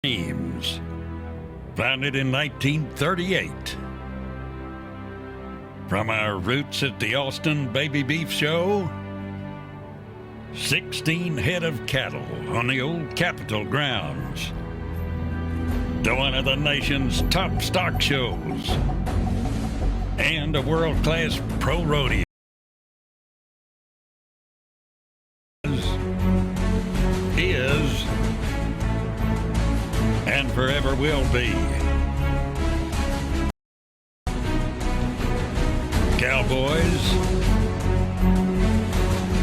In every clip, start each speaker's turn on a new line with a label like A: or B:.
A: Teams, founded in 1938. From our roots at the Austin Baby Beef Show, 16 head of cattle on the old Capitol grounds, to one of the nation's top stock shows, and a world-class pro rodeo. Is and forever will be cowboys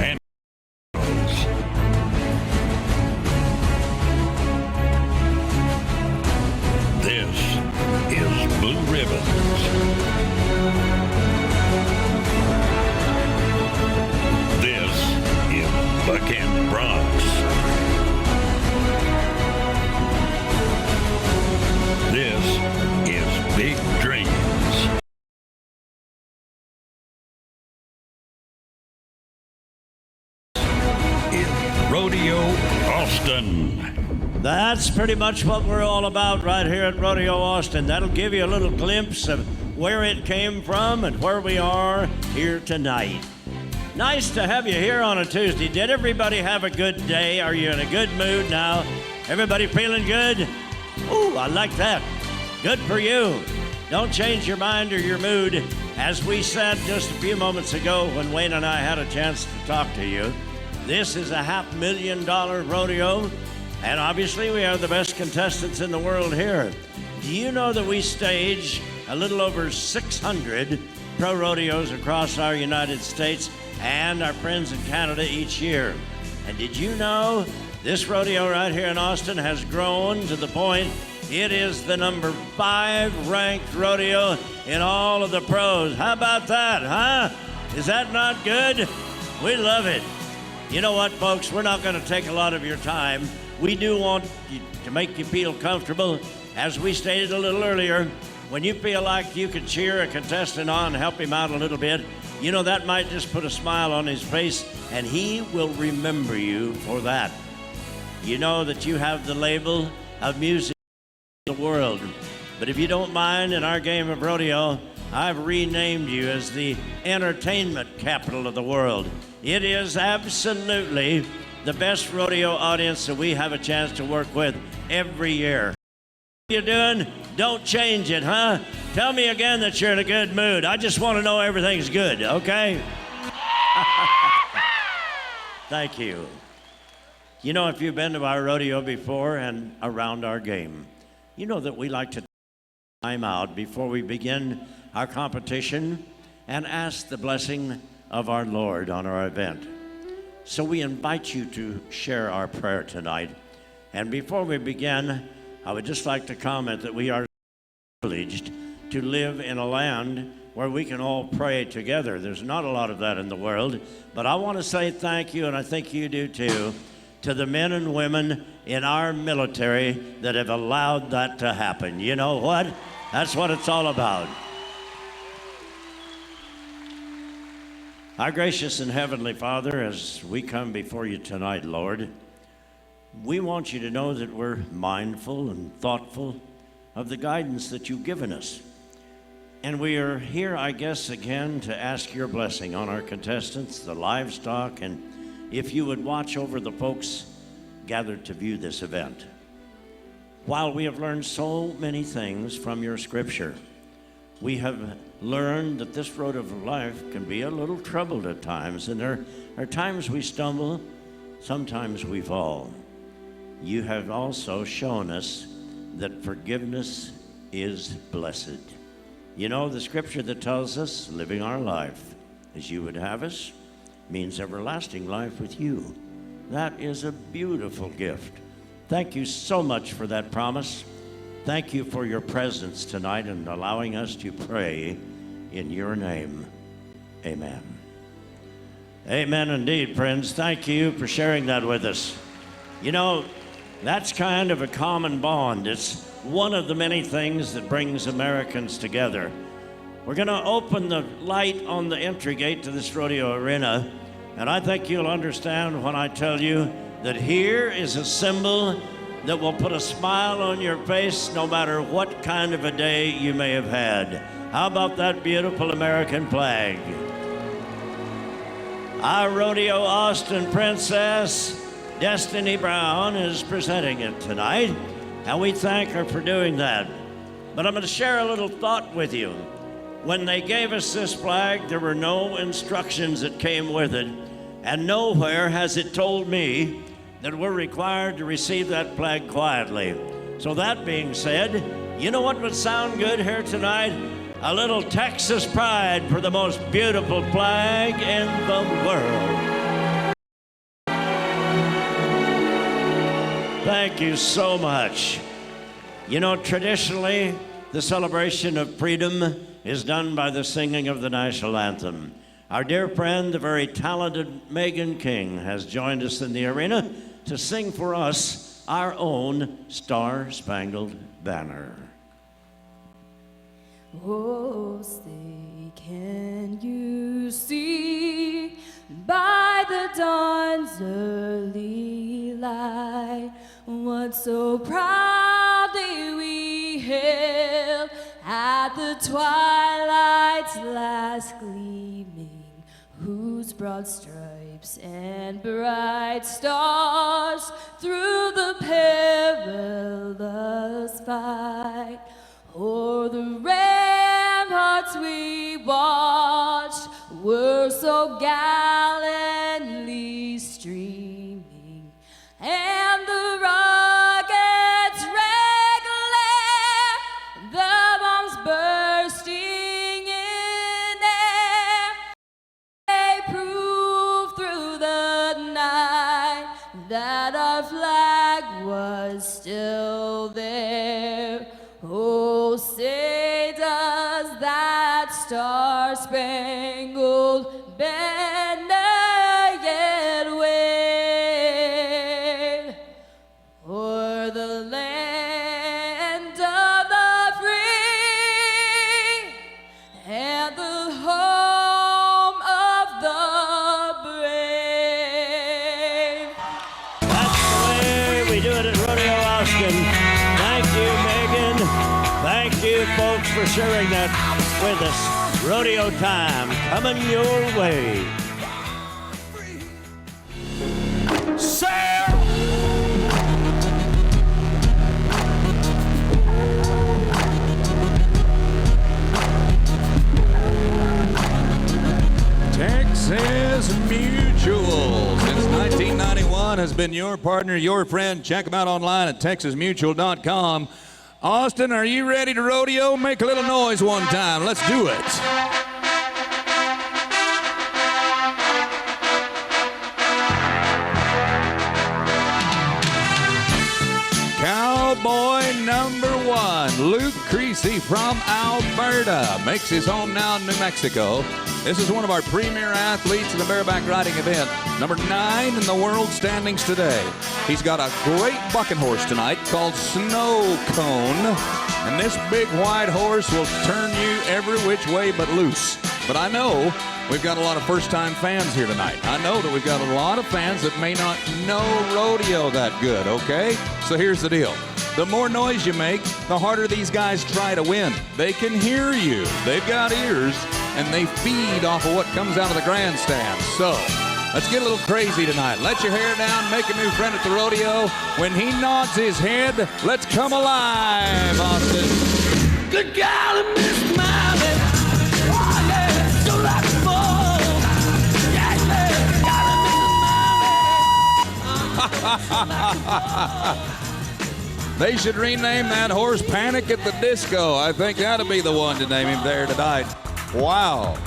A: and girls. This is Blue Ribbons. This is Buck and Bronx. This is Big Dreams. Is Rodeo Austin.
B: That's pretty much what we're all about right here at Rodeo Austin. That'll give you a little glimpse of where it came from and where we are here tonight. Nice to have you here on a Tuesday. Did everybody have a good day? Are you in a good mood now? Everybody feeling good? Ooh, I like that. Good for you. Don't change your mind or your mood. As we said just a few moments ago when Wayne and I had a chance to talk to you, this is a $500,000 rodeo, and obviously we are the best contestants in the world here. Do you know that we stage a little over 600 pro rodeos across our United States and our friends in Canada each year? And did you know this rodeo right here in Austin has grown to the point it is the number 5 ranked rodeo in all of the pros. How about that, huh? Is that not good? We love it. You know what, folks? We're not going to take a lot of your time. We do want to make you feel comfortable. As we stated a little earlier, when you feel like you could cheer a contestant on, help him out a little bit, you know, that might just put a smile on his face, and he will remember you for that. You know that you have the label of music in the world. But if you don't mind, in our game of rodeo, I've renamed you as the entertainment capital of the world. It is absolutely the best rodeo audience that we have a chance to work with every year. What are you doing? Don't change it, huh? Tell me again that you're in a good mood. I just want to know everything's good, okay? Thank you. You know, if you've been to our rodeo before and around our game, you know that we like to take time out before we begin our competition and ask the blessing of our Lord on our event. So we invite you to share our prayer tonight. And before we begin, I would just like to comment that we are privileged to live in a land where we can all pray together. There's not a lot of that in the world, but I want to say thank you, and I think you do too, to the men and women in our military that have allowed that to happen. You know what? That's what it's all about. Our gracious and heavenly Father, as we come before you tonight, Lord, we want you to know that we're mindful and thoughtful of the guidance that you've given us. And we are here, I guess, again to ask your blessing on our contestants, the livestock, and if you would watch over the folks gathered to view this event. While we have learned so many things from your scripture, we have learned that this road of life can be a little troubled at times, and there are times we stumble, sometimes we fall. You have also shown us that forgiveness is blessed. You know, the scripture that tells us living our life as you would have us means everlasting life with you. That is a beautiful gift. Thank you so much for that promise. Thank you for your presence tonight and allowing us to pray in your name. Amen. Amen indeed, friends. Thank you for sharing that with us. You know, that's kind of a common bond. It's one of the many things that brings Americans together. We're going to open the light on the entry gate to this rodeo arena, and I think you'll understand when I tell you that here is a symbol that will put a smile on your face no matter what kind of a day you may have had. How about that beautiful American flag? Our Rodeo Austin princess, Destiny Brown, is presenting it tonight, and we thank her for doing that. But I'm going to share a little thought with you. When they gave us this flag, there were no instructions that came with it, and nowhere has it told me that we're required to receive that flag quietly. So that being said, you know what would sound good here tonight? A little Texas pride for the most beautiful flag in the world. Thank you so much. You know, traditionally, the celebration of freedom is done by the singing of the national anthem. Our dear friend, the very talented Megan King, has joined us in the arena to sing for us our own Star-Spangled Banner.
C: Oh, say, can you see by the dawn's early light what so proudly we hailed at the twilight's last gleaming, whose broad stripes and bright stars through the perilous fight o'er the ramparts we watched were so gallantly streaming, and the rockets' red glare, the bombs bursting in air, they proved through the night that our flag was still there. Oh, say does that star-spangled banner yet wave o'er the land of the free and the home of the brave?
B: That's the way we do it at Rodeo Austin. Thank you, Megan. Thank you, folks, for sharing that with us. Rodeo time coming your way.
A: Sail!
D: Texas Mutual, since 1991, has been your partner, your friend. Check them out online at texasmutual.com. Austin, are you ready to rodeo? Make a little noise one time. Let's do it. Cowboy number one, Luke Creasy from Alberta, makes his home now in New Mexico. This is one of our premier athletes in the bareback riding event, number 9 in the world standings today. He's got a great bucking horse tonight called Snow Cone, and this big white horse will turn you every which way but loose. But I know we've got a lot of first-time fans here tonight. I know that we've got a lot of fans that may not know rodeo that good, okay? So here's the deal. The more noise you make, the harder these guys try to win. They can hear you. They've got ears, and they feed off of what comes out of the grandstand. So let's get a little crazy tonight. Let your hair down, make a new friend at the rodeo. When he nods his head, let's come alive, Austin.
E: Good golly, Miss Molly. Oh, yeah, so like a ball. Yeah, golly, Miss Molly.
D: They should rename that horse Panic at the Disco. I think that'll be the one to name him there tonight. Wow.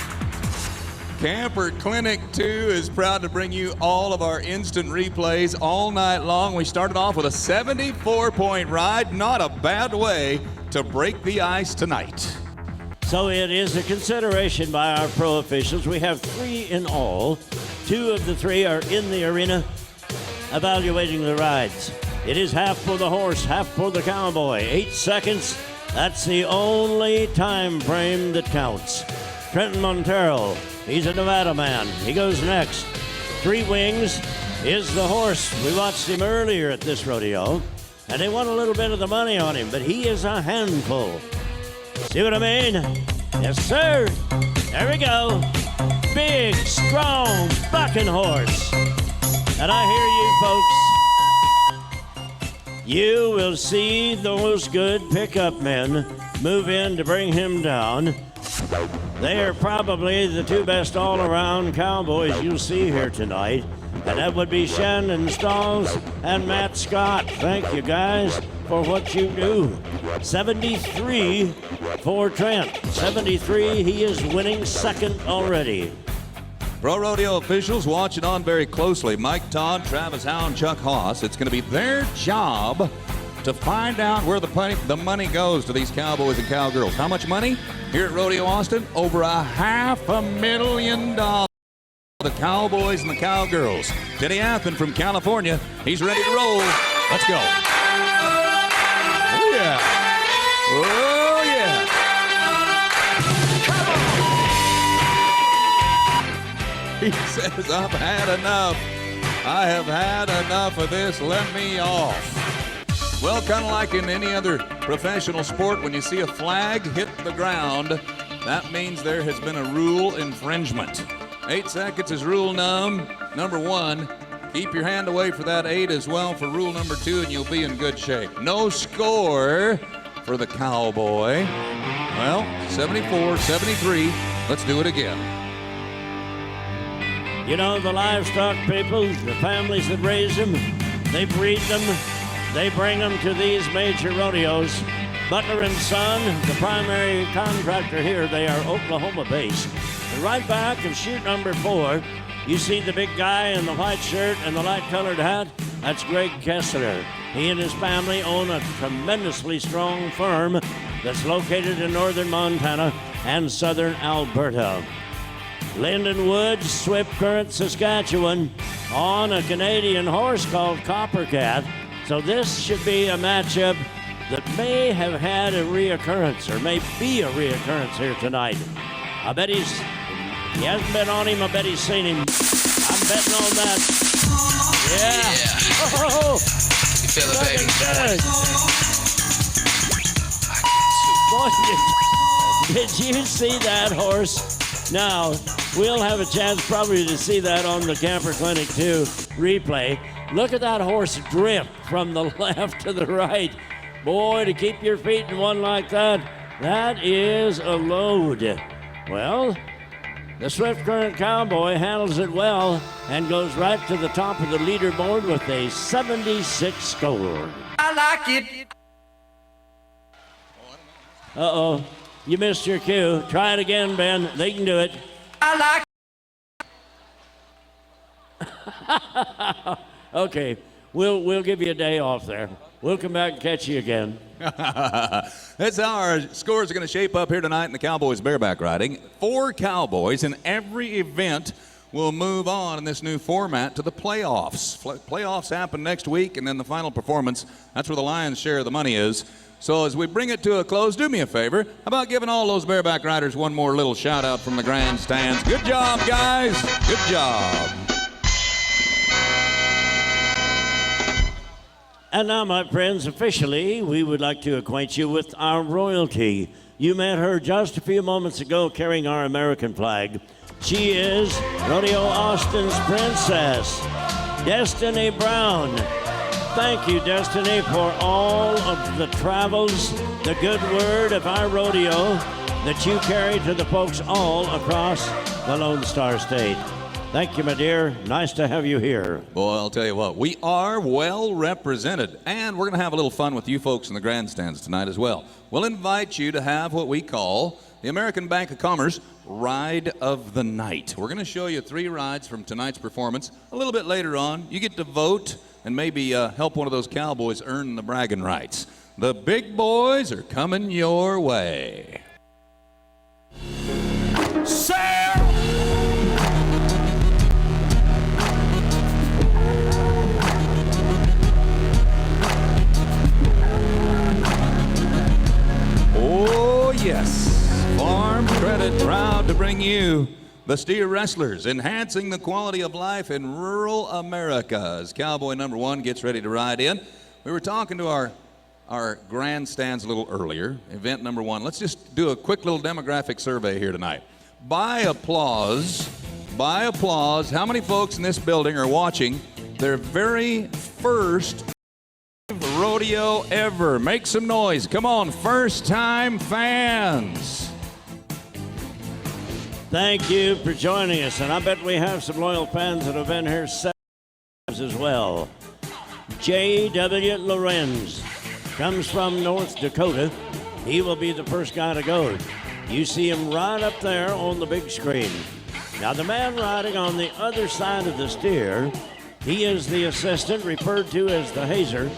D: Camper Clinic 2 is proud to bring you all of our instant replays all night long. We started off with a 74-point ride. Not a bad way to break the ice tonight.
B: So it is a consideration by our pro officials. We have 3 in all. 2 of the 3 are in the arena evaluating the rides. It is half for the horse, half for the cowboy. 8 seconds, that's the only time frame that counts. Trenton Montero, he's a Nevada man. He goes next. 3 Wings is the horse. We watched him earlier at this rodeo. and they want a little bit of the money on him, but he is a handful. See what I mean? Yes, sir. There we go. Big, strong, bucking horse. And I hear you, folks. You will see those good pickup men move in to bring him down. They are probably the two best all-around cowboys you'll see here tonight. And that would be Shannon Stalls and Matt Scott. Thank you, guys, for what you do. 73 for Trent. 73, he is winning second already.
D: Pro Rodeo officials watching on very closely. Mike Todd, Travis Howe, Chuck Haas. It's going to be their job to find out where the money goes to these cowboys and cowgirls. How much money? Here at Rodeo Austin, over $500,000. The cowboys and the cowgirls. Denny Athen from California. He's ready to roll. Let's go. Oh, yeah. Oh, yeah. He says, I've had enough. I have had enough of this. Let me off. Well, kind of like in any other professional sport, when you see a flag hit the ground, that means there has been a rule infringement. 8 seconds is rule number 1. Keep your hand away for that 8 as well for rule number 2, and you'll be in good shape. No score for the cowboy. Well, 74, 73. Let's do it again.
B: You know, the livestock people, the families that raise them, they breed them, they bring them to these major rodeos. Butler and Son, the primary contractor here, they are Oklahoma-based. And right back of chute number 4, you see the big guy in the white shirt and the light-colored hat? That's Greg Kessler. He and his family own a tremendously strong firm that's located in northern Montana and southern Alberta. Linden Woods, Swift Current, Saskatchewan, on a Canadian horse called Coppercat. So this should be a matchup that may have had a reoccurrence, or may be a reoccurrence here tonight. I bet he hasn't been on him, I bet he's seen him. I'm betting on that. Yeah. Oh,
F: You feel it, baby?
B: good. Boy, did you see that horse? Now, we'll have a chance probably to see that on the Camper Clinic 2 replay. Look at that horse drift from the left to the right. Boy, to keep your feet in one like that, that is a load. Well, the Swift Current Cowboy handles it well and goes right to the top of the leaderboard with a 76 score.
E: I like it.
B: Uh-oh, you missed your cue. Try it again, Ben. They can do it.
E: I
B: like Okay, we'll give you a day off there. We'll come back and catch you again.
D: That's how our scores are going to shape up here tonight in the Cowboys bareback riding. 4 cowboys in every event will move on in this new format to the playoffs. Playoffs happen next week, and then the final performance, that's where the lion's share of the money is. So as we bring it to a close, do me a favor. How about giving all those bareback riders one more little shout out from the grandstands? Good job, guys. Good job.
B: And now, my friends, officially, we would like to acquaint you with our royalty. You met her just a few moments ago carrying our American flag. She is Rodeo Austin's princess, Destiny Brown. Thank you, Destiny, for all of the travels, the good word of our rodeo that you carry to the folks all across the Lone Star State. Thank you, my dear. Nice to have you here.
D: Boy, I'll tell you what, we are well represented, and we're going to have a little fun with you folks in the grandstands tonight as well. We'll invite you to have what we call the American Bank of Commerce Ride of the Night. We're going to show you 3 rides from tonight's performance. A little bit later on, you get to vote and maybe help one of those cowboys earn the bragging rights. The big boys are coming your way. Oh, yes. Farm Credit proud to bring you the Steer Wrestlers, enhancing the quality of life in rural America. As cowboy number 1 gets ready to ride in, We were talking to our grandstands a little earlier, event number 1. Let's just do a quick little demographic survey here tonight. By applause, how many folks in this building are watching their very first rodeo ever? Make some noise. Come on, first-time fans.
B: Thank you for joining us, and I bet we have some loyal fans that have been here 7 times as well. J.W. Lorenz comes from North Dakota. He will be the first guy to go. You see him right up there on the big screen. Now, the man riding on the other side of the steer, he is the assistant, referred to as the hazer,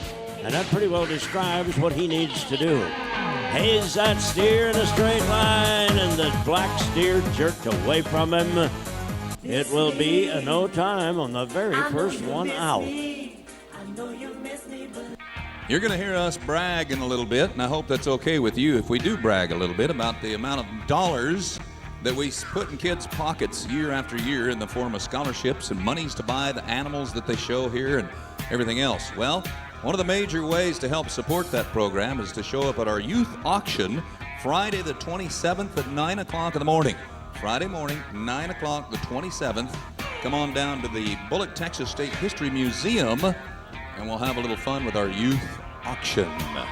B: and that pretty well describes what he needs to do. Haze that steer in a straight line, and the black steer jerked away from him. It will be a no time on the very first one out.
D: You're going to hear us brag in a little bit, and I hope that's okay with you if we do brag a little bit about the amount of dollars that we put in kids' pockets year after year in the form of scholarships and monies to buy the animals that they show here and everything else. Well, one of the major ways to help support that program is to show up at our youth auction Friday the 27th at 9 o'clock in the morning. Friday morning, 9 o'clock the 27th. Come on down to the Bullitt, Texas State History Museum, and we'll have a little fun with our youth auction. All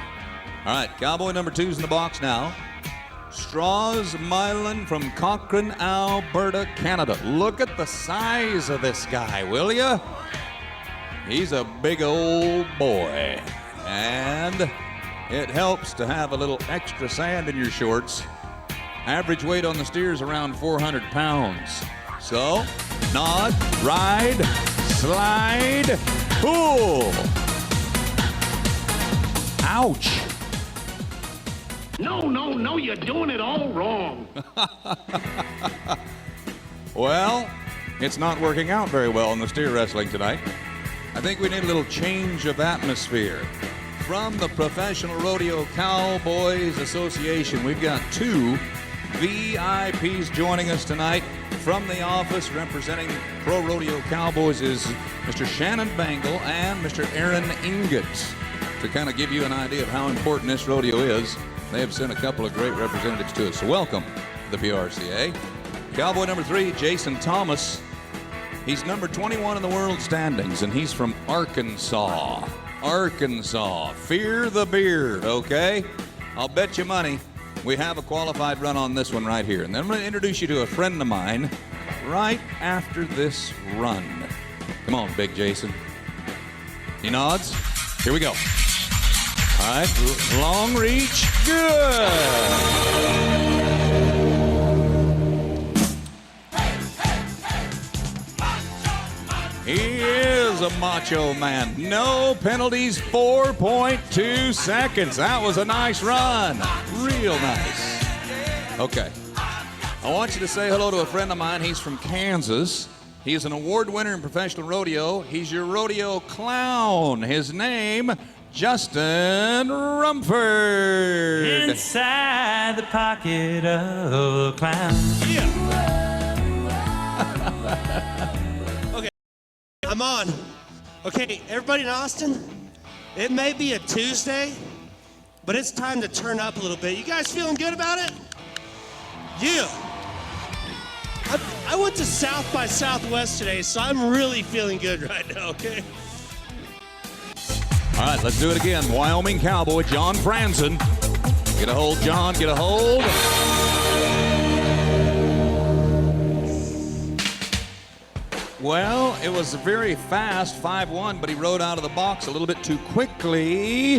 D: right, cowboy number 2's in the box now. Straws Milan from Cochrane, Alberta, Canada. Look at the size of this guy, will ya? He's a big old boy, and it helps to have a little extra sand in your shorts. Average weight on the steer is around 400 pounds. So, nod, ride, slide, pull. Ouch.
F: No, you're doing it all wrong.
D: Well, it's not working out very well in the steer wrestling tonight. I think we need a little change of atmosphere. From the Professional Rodeo Cowboys Association, we've got 2 VIPs joining us tonight. From the office representing Pro Rodeo Cowboys is Mr. Shannon Bangle and Mr. Aaron Ingot. To kind of give you an idea of how important this rodeo is, they have sent a couple of great representatives to us. So welcome to the PRCA. Cowboy number 3, Jason Thomas. He's number 21 in the world standings, and he's from Arkansas. Arkansas. Fear the beard, okay? I'll bet you money we have a qualified run on this one right here. And then I'm going to introduce you to a friend of mine right after this run. Come on, Big Jason. He nods. Here we go. All right, long reach. Good. He is a macho man. No penalties, 4.2 seconds. That was a nice run. Real nice. Okay. I want you to say hello to a friend of mine. He's from Kansas. He is an award winner in professional rodeo. He's your rodeo clown. His name, Justin Rumford.
G: Inside the pocket of a clown.
H: Okay, I'm on. Okay, everybody in Austin, it may be a Tuesday, but it's time to turn up a little bit. You guys feeling good about it? Yeah. I went to South by Southwest today, so I'm really feeling good right now, okay?
D: All right, let's do it again. Wyoming Cowboy, John Franzen. Get a hold, John, get a hold. Well, it was a very fast 5-1, but he rode out of the box a little bit too quickly.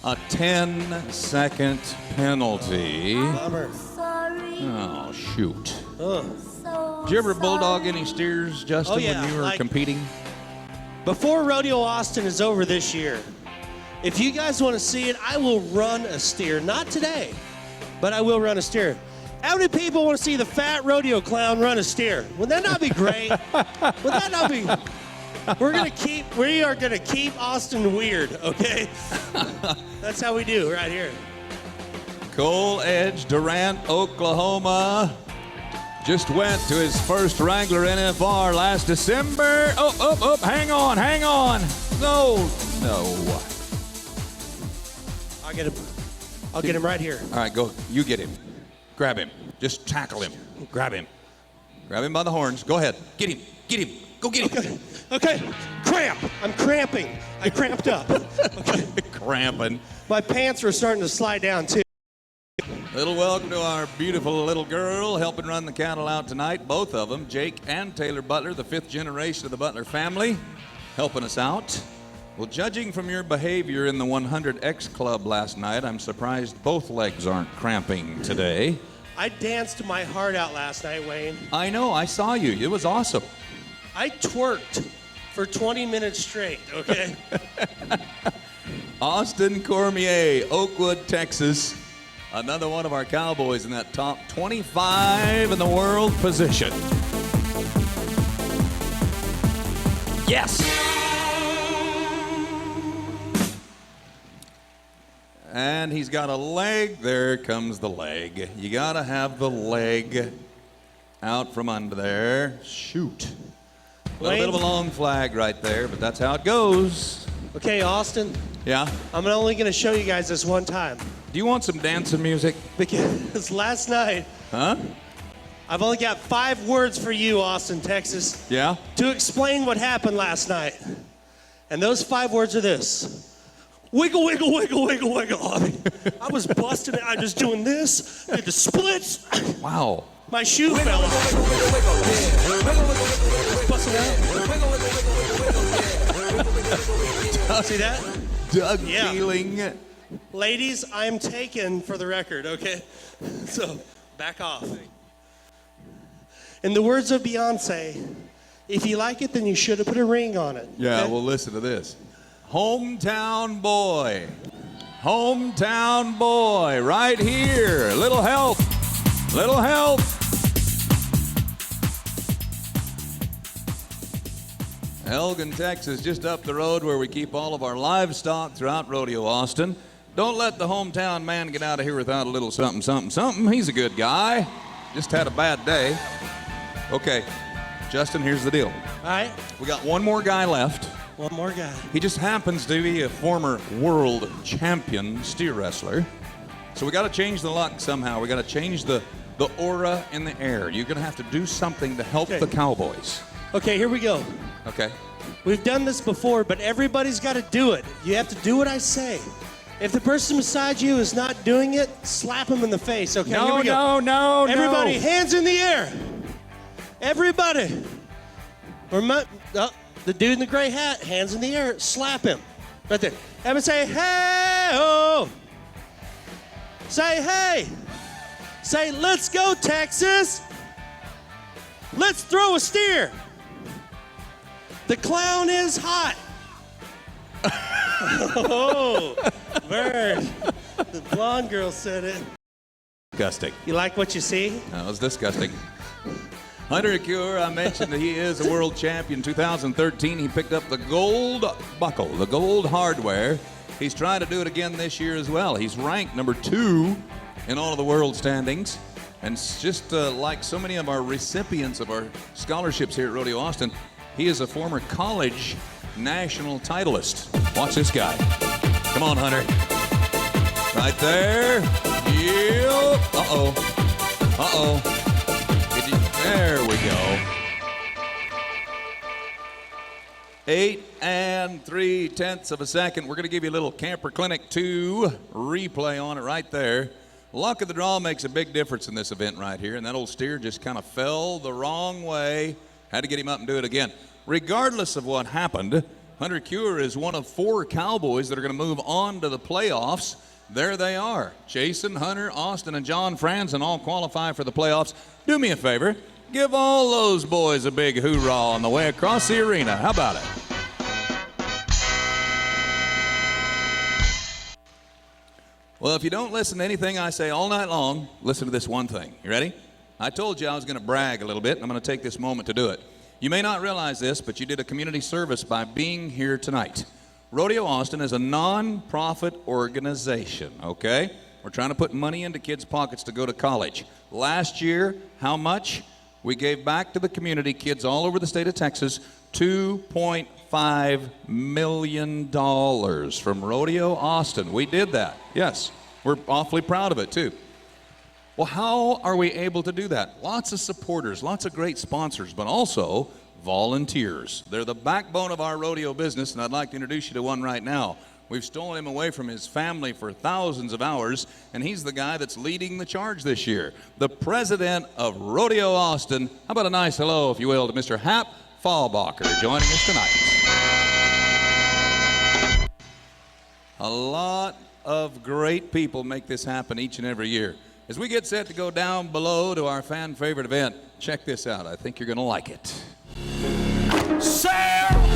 D: A 10-second penalty.
H: Bummer.
D: Oh, shoot. Did you ever bulldog any steers, Justin,
H: Oh, yeah,
D: when you were
H: like-
D: competing?
H: Before Rodeo Austin is over this year, if you guys want to see it, I will run a steer. Not today, but I will run a steer. How many people want to see the fat rodeo clown run a steer? Would that not be great? Would that not be? We are gonna keep Austin weird, okay? That's how we do right here.
D: Cole Edge, Durant, Oklahoma. Just went to his first Wrangler NFR last December. Hang on. No.
H: I'll get him. I'll get him right here.
D: All right, go. You get him. Grab him. Just tackle him. Grab him. Grab him by the horns. Go ahead. Get him. Get him. Go get him.
H: Okay. Cramp. I'm cramping. I cramped up. Okay.
D: Cramping.
H: My pants were starting to slide down, too.
D: Little welcome to our beautiful little girl helping run the cattle out tonight. Both of them, Jake and Taylor Butler, the 5th generation of the Butler family, helping us out. Well, judging from your behavior in the 100X Club last night, I'm surprised both legs aren't cramping today.
H: I danced my heart out last night, Wayne.
D: I know, I saw you. It was awesome.
H: I twerked for 20 minutes straight, okay?
D: Austin Cormier, Oakwood, Texas. Another one of our cowboys in that top 25 in the world position. Yes! And he's got a leg. There comes the leg. You gotta have the leg out from under there. Shoot. A little bit of a long flag right there, but that's how it goes.
H: Okay, Austin.
D: Yeah?
H: I'm only going to show you guys this one time.
D: Do you want some dancing music?
H: Because last night,
D: Huh?
H: I've only got 5 words for you, Austin, Texas,
D: Yeah?
H: to explain what happened last night. And those 5 words are this. Wiggle, wiggle, wiggle, wiggle, wiggle. I mean, I was busting it. I was doing this, did the splits.
D: Wow.
H: My shoe fell off. Busting out. See that?
D: Doug
H: Yeah.
D: Keeling.
H: Ladies, I'm taken for the record, okay? So, back off. In the words of Beyonce, if you like it, then you should have put a ring on it.
D: Yeah,
H: okay?
D: well, listen to this. Hometown boy. Hometown boy, right here. Little help. Little help. Elgin, Texas, just up the road where we keep all of our livestock throughout Rodeo Austin. Don't let the hometown man get out of here without a little something, something, something. He's a good guy. Just had a bad day. Okay, Justin, here's the deal.
H: All right,
D: We got one more guy left.
H: one more guy.
D: He just happens to be a former world champion steer wrestler. So we got to change the luck somehow. We got to change the aura in the air. You're going to have to do something to help
H: Okay.
D: the Cowboys.
H: Okay, here we go.
D: Okay?
H: We've done this before, but everybody's got to do it. You have to do what I say. If the person beside you is not doing it, slap them in the face. Okay, here we go.
D: no,
H: Everybody, hands in the air. Everybody. The dude in the gray hat, hands in the air, slap him. Right there. Everybody say, hey-oh. Say, hey. Say, let's go, Texas. Let's throw a steer. The clown is hot. Oh, Vern. The blonde girl said it.
D: Disgusting.
H: You like what you see?
D: That was disgusting. Hunter Cure, I mentioned that he is a world champion. 2013, he picked up the gold buckle, the gold hardware. He's trying to do it again this year as well. He's ranked number 2 in all of the world standings. And just like so many of our recipients of our scholarships here at Rodeo Austin, he is a former college national titleist. Watch this guy. Come on, Hunter. Right there. Yep. Uh-oh. Uh-oh. There we go. 8 3/10 of a second. We're going to give you a little Camper Clinic 2 replay on it right there. Luck of the draw makes a big difference in this event right here, and that old steer just kind of fell the wrong way. Had to get him up and do it again. Regardless of what happened, Hunter Cure is one of 4 Cowboys that are going to move on to the playoffs. There they are. Jason, Hunter, Austin, and John Franzen all qualify for the playoffs. Do me a favor. Give all those boys a big hoorah on the way across the arena. How about it? Well, if you don't listen to anything I say all night long, listen to this one thing. You ready? I told you I was going to brag a little bit, and I'm going to take this moment to do it. You may not realize this, but you did a community service by being here tonight. Rodeo Austin is a non-profit organization, okay? We're trying to put money into kids' pockets to go to college. Last year, how much? We gave back to the community, kids all over the state of Texas, $2.5 $5 million from Rodeo Austin. We did that. Yes, we're awfully proud of it too. Well, how are we able to do that? Lots of supporters, lots of great sponsors, but also volunteers. They're the backbone of our rodeo business, and I'd like to introduce you to one right now. We've stolen him away from his family for thousands of hours, and he's the guy that's leading the charge this year. The president of Rodeo Austin. How about a nice hello, if you will, to Mr. Hap Fallbacher joining us tonight. A lot of great people make this happen each and every year. As we get set to go down below to our fan favorite event, check this out. I think you're going to like it.
E: Sarah!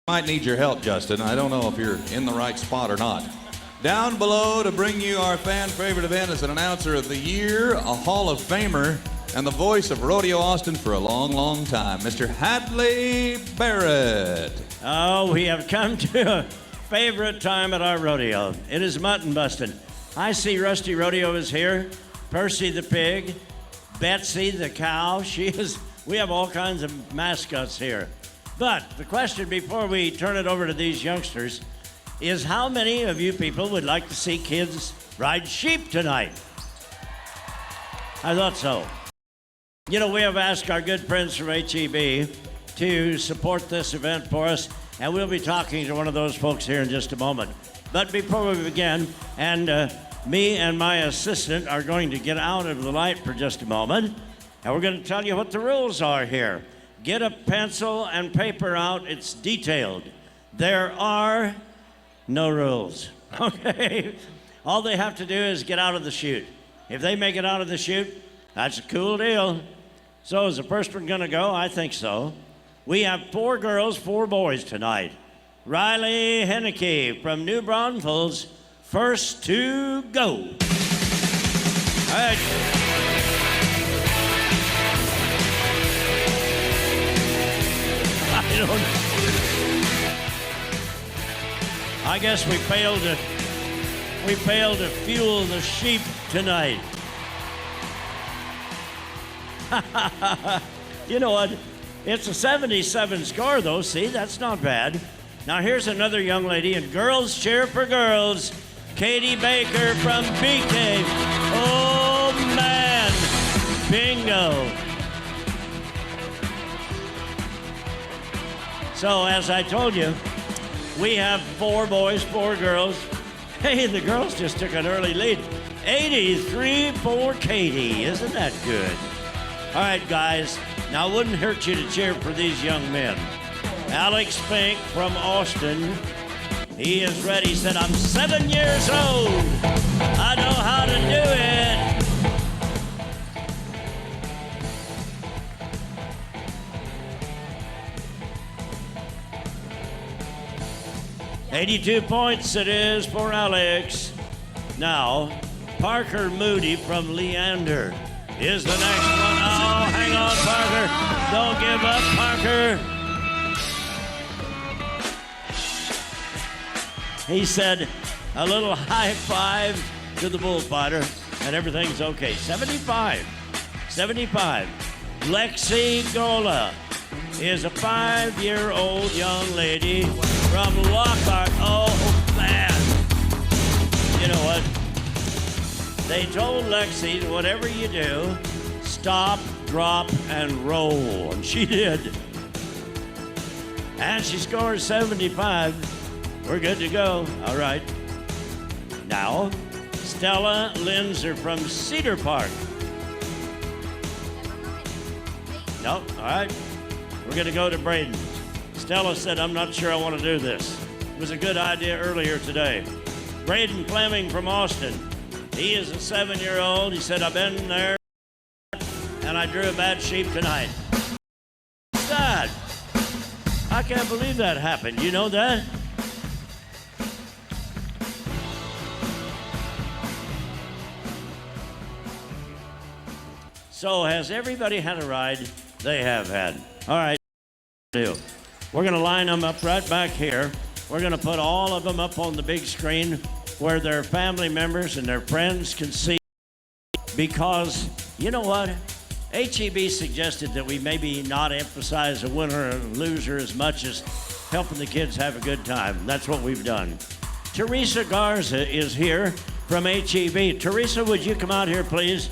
D: Might need your help, Justin. I don't know if you're in the right spot or not. Down below to bring you our fan favorite event is an announcer of the year, a Hall of Famer, and the voice of Rodeo Austin for a long, long time, Mr. Hadley Barrett.
B: Oh, we have come to a favorite time at our rodeo. It is mutton busting. I see Rusty Rodeo is here, Percy the pig, Betsy the cow. We have all kinds of mascots here. But the question before we turn it over to these youngsters is how many of you people would like to see kids ride sheep tonight? I thought so. You know, we have asked our good friends from HEB to support this event for us, and we'll be talking to one of those folks here in just a moment. But before we begin, and me and my assistant are going to get out of the light for just a moment, and we're going to tell you what the rules are here. Get a pencil and paper out. It's detailed. There are no rules, okay? All they have to do is get out of the chute. If they make it out of the chute, that's a cool deal. So is the first one gonna go? I think so. We have 4 girls, 4 boys tonight. Riley Henneke from New Braunfels, first to go. All right. I guess we failed to fuel the sheep tonight. You know what? It's a 77 score though. See, that's not bad. Now here's another young lady, and girls cheer for girls. Katie Baker from BK. Oh man, bingo. So as I told you, we have 4 boys, 4 girls. Hey, the girls just took an early lead. 83 for Katie. Isn't that good? All right, guys. Now, it wouldn't hurt you to cheer for these young men. Alex Fink from Austin. He is ready. He said, I'm 7 years old. I know how to do it. 82 points it is for Alex. Now, Parker Moody from Leander is the next one. Oh, hang on, Parker. Don't give up, Parker. He said a little high five to the bullfighter, and everything's okay. 75. Lexi Gola is a 5-year-old young lady from Lockhart. Oh, man. You know what? They told Lexi, whatever you do, stop, drop, and roll. And she did. And she scores 75. We're good to go. All right. Now, Stella Linzer from Cedar Park. Nope. All right. We're going to go to Braden. Stella said, I'm not sure I want to do this. It was a good idea earlier today. Braden Fleming from Austin. He is a 7-year-old. He said, I've been there and I drew a bad sheep tonight. Dad, I can't believe that happened. You know that? So has everybody had a ride? They have had. All right. We're going to line them up right back here. We're going to put all of them up on the big screen where their family members and their friends can see. Because, you know what? HEB suggested that we maybe not emphasize a winner and loser as much as helping the kids have a good time. That's what we've done. Teresa Garza is here from HEB. Teresa, would you come out here, please?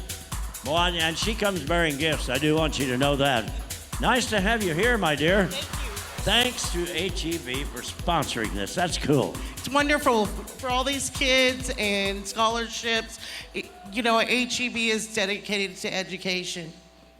B: Boy, and she comes bearing gifts. I do want you to know that. Nice to have you here, my dear.
I: Thank you.
B: Thanks to HEB for sponsoring this. That's cool.
I: It's wonderful for all these kids and scholarships. You know, HEB is dedicated to education.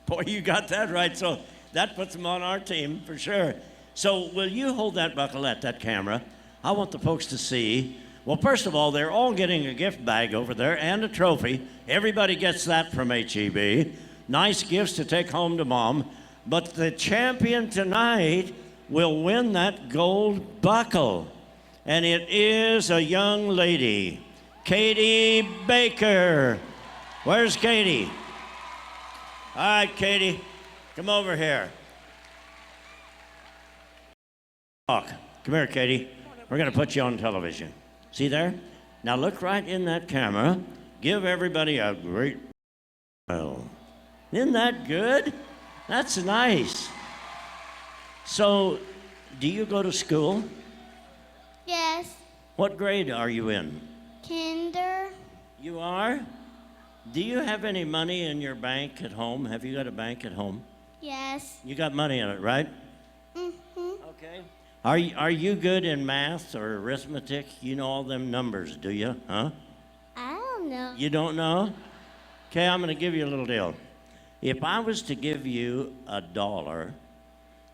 B: Boy, you got that right. So that puts them on our team for sure. So will you hold that buckalette, that camera? I want the folks to see. Well, first of all, they're all getting a gift bag over there and a trophy. Everybody gets that from HEB. Nice gifts to take home to mom. But the champion tonight will win that gold buckle. And it is a young lady, Katie Baker. Where's Katie? All right, Katie, come over here. Come here, Katie. We're going to put you on television. See there? Now look right in that camera. Give everybody a great smile. Isn't that good? That's nice. So, do you go to school?
J: Yes.
B: What grade are you in?
J: Kinder.
B: You are? Do you have any money in your bank at home? Have you got a bank at home?
J: Yes.
B: You got money in it, right?
J: Mm-hmm.
B: Okay. Are you good in math or arithmetic? You know all them numbers, do you? Huh?
J: I don't know.
B: You don't know? Okay, I'm going to give you a little deal. If I was to give you $1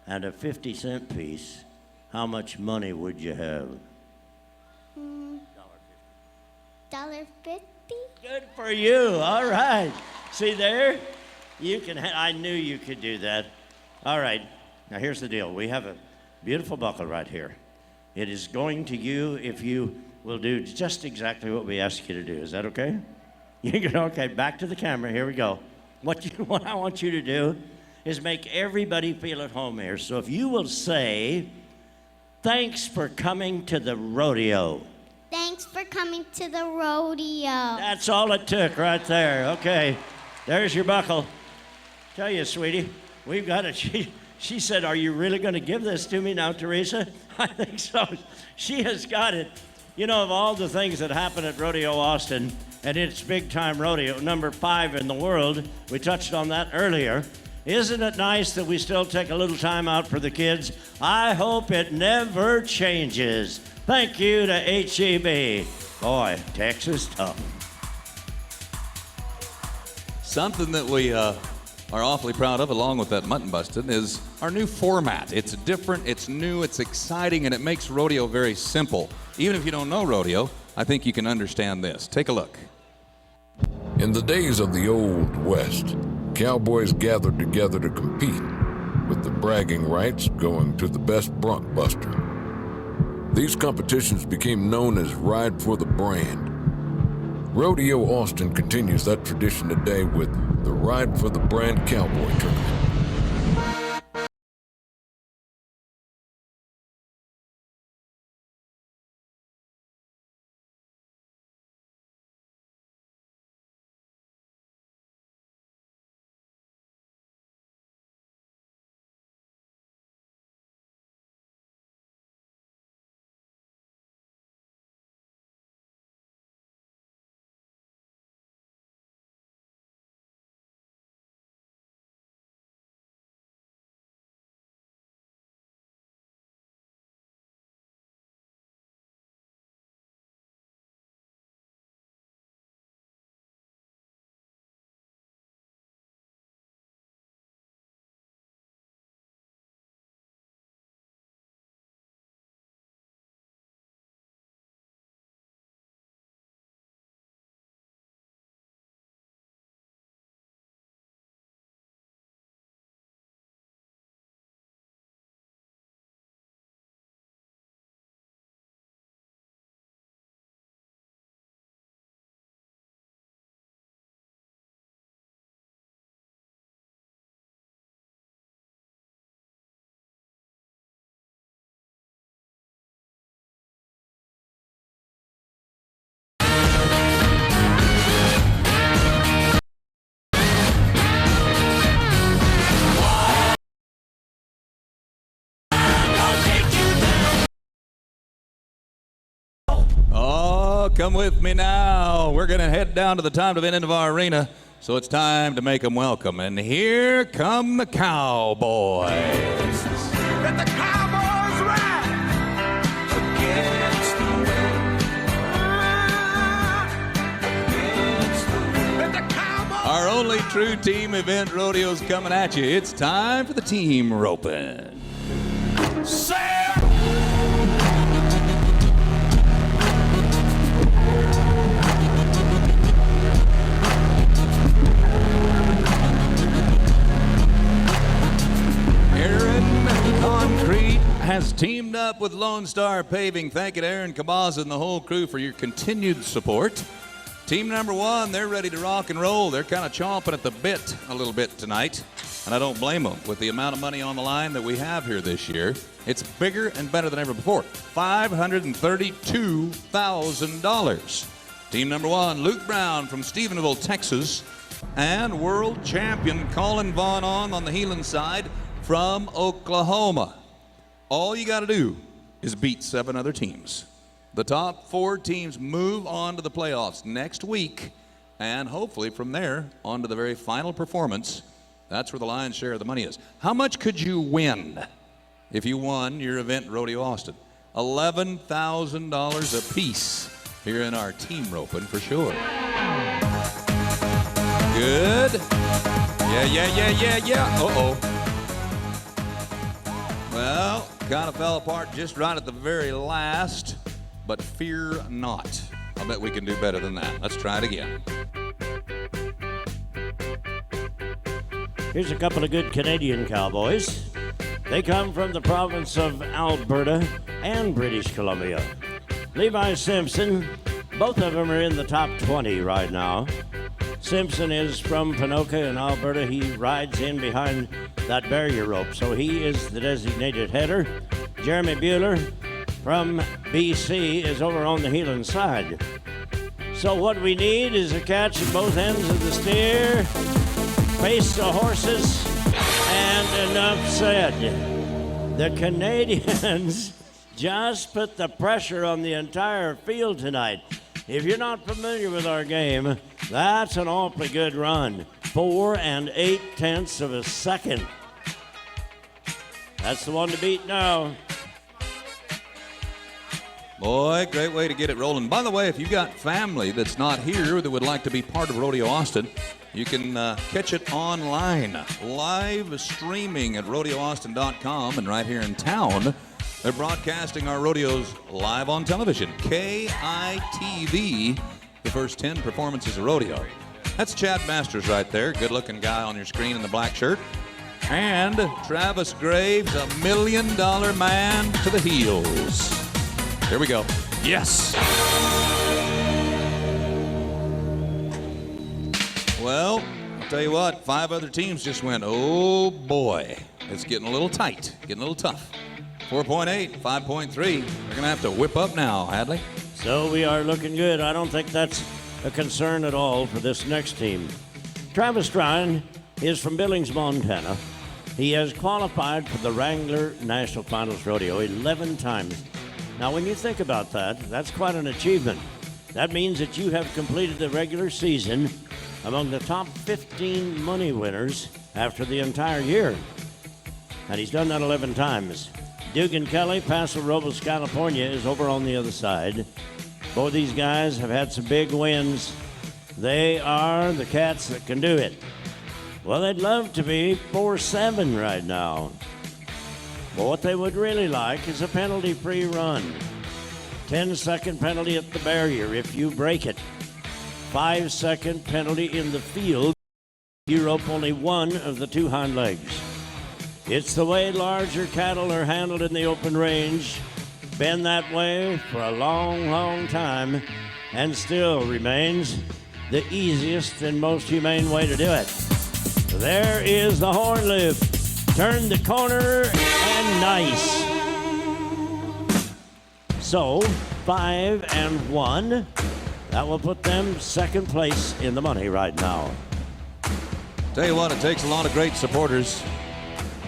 B: and a 50-cent piece, how much money would you have?
J: $1.50.
B: Good for you. All right. See there? You can. I knew you could do that. All right. Now here's the deal. We have a beautiful buckle right here. It is going to you if you will do just exactly what we ask you to do. Is that okay? You can. Okay. Back to the camera. Here we go. What I want you to do is make everybody feel at home here. So if you will say, "Thanks for coming to the rodeo."
J: Thanks for coming to the rodeo.
B: That's all it took right there. Okay, there's your buckle. Tell you, sweetie, we've got it. She said, "Are you really going to give this to me now, Teresa?" I think so. She has got it. You know, of all the things that happen at Rodeo Austin, and it's big-time rodeo, number 5 in the world, we touched on that earlier. Isn't it nice that we still take a little time out for the kids? I hope it never changes. Thank you to HEB. Boy, Texas tough.
D: Something that we are awfully proud of, along with that mutton busting, is our new format. It's different, it's new, it's exciting, and it makes rodeo very simple. Even if you don't know rodeo, I think you can understand this. Take a look.
K: In the days of the Old West, cowboys gathered together to compete, with the bragging rights going to the best bronc buster. These competitions became known as Ride for the Brand. Rodeo Austin continues that tradition today with the Ride for the Brand Cowboy Tournament.
D: Come with me now. We're going to head down to the time event end of our arena, so it's time to make them welcome. And here come the Cowboys.
E: Let the Cowboys ride against the wind. Let the Cowboys.
D: Our only true team event rodeo's coming at you. It's time for the team roping. Concrete has teamed up with Lone Star Paving. Thank you to Aaron Cabaza and the whole crew for your continued support. Team number one, they're ready to rock and roll. They're kind of chomping at the bit a little bit tonight, and I don't blame them. With the amount of money on the line that we have here this year, it's bigger and better than ever before. $532,000. Team number one, Luke Brown from Stephenville, Texas, and world champion Colin Vaughn on the Heelan side from Oklahoma. All you got to do is beat 7 other teams. The top 4 teams move on to the playoffs next week, and hopefully from there on to the very final performance. That's where the lion's share of the money is. How much could you win if you won your event, Rodeo Austin? $11,000 a piece here in our team roping for sure. Good. Yeah. Uh-oh. Well, kind of fell apart just right at the very last, but fear not. I bet we can do better than that. Let's try it again.
B: Here's a couple of good Canadian cowboys. They come from the province of Alberta and British Columbia. Levi Simpson, both of them are in the top 20 right now. Simpson is from Ponoka in Alberta. He rides in behind that barrier rope, so he is the designated header. Jeremy Bueller from BC is over on the Heelan side. So what we need is a catch at both ends of the steer, face the horses, and enough said. The Canadians just put the pressure on the entire field tonight. If you're not familiar with our game, that's an awfully good run. 4 8/10 of a second. That's the one to beat now.
D: Boy, great way to get it rolling. By the way, if you've got family that's not here that would like to be part of Rodeo Austin, you can catch it online, live streaming at rodeoaustin.com, and right here in town, they're broadcasting our rodeos live on television. KITV, the first 10 performances of rodeo. That's Chad Masters right there, good-looking guy on your screen in the black shirt. And Travis Graves, $1 million man to the heels. Here we go. Yes. Well, I'll tell you what, 5 other teams just went, oh boy, it's getting a little tight, getting a little tough. 4.8, 5.3. They're going to have to whip up now, Hadley.
B: So we are looking good. I don't think that's a concern at all for this next team. Travis Strine is from Billings, Montana. He has qualified for the Wrangler National Finals Rodeo 11 times. Now, when you think about that, that's quite an achievement. That means that you have completed the regular season among the top 15 money winners after the entire year. And he's done that 11 times. Dugan Kelly, Paso Robles, California, is over on the other side. Both these guys have had some big wins. They are the cats that can do it. Well, they'd love to be 4-7 right now. But what they would really like is a penalty-free run. 10-second penalty at the barrier if you break it. 5-second penalty in the field. You rope only one of the 2 hind legs. It's the way larger cattle are handled in the open range. Been that way for a long, long time, and still remains the easiest and most humane way to do it. There is the horn lift. Turn the corner, and nice. So, 5-1. That will put them second place in the money right now.
D: Tell you what, it takes a lot of great supporters.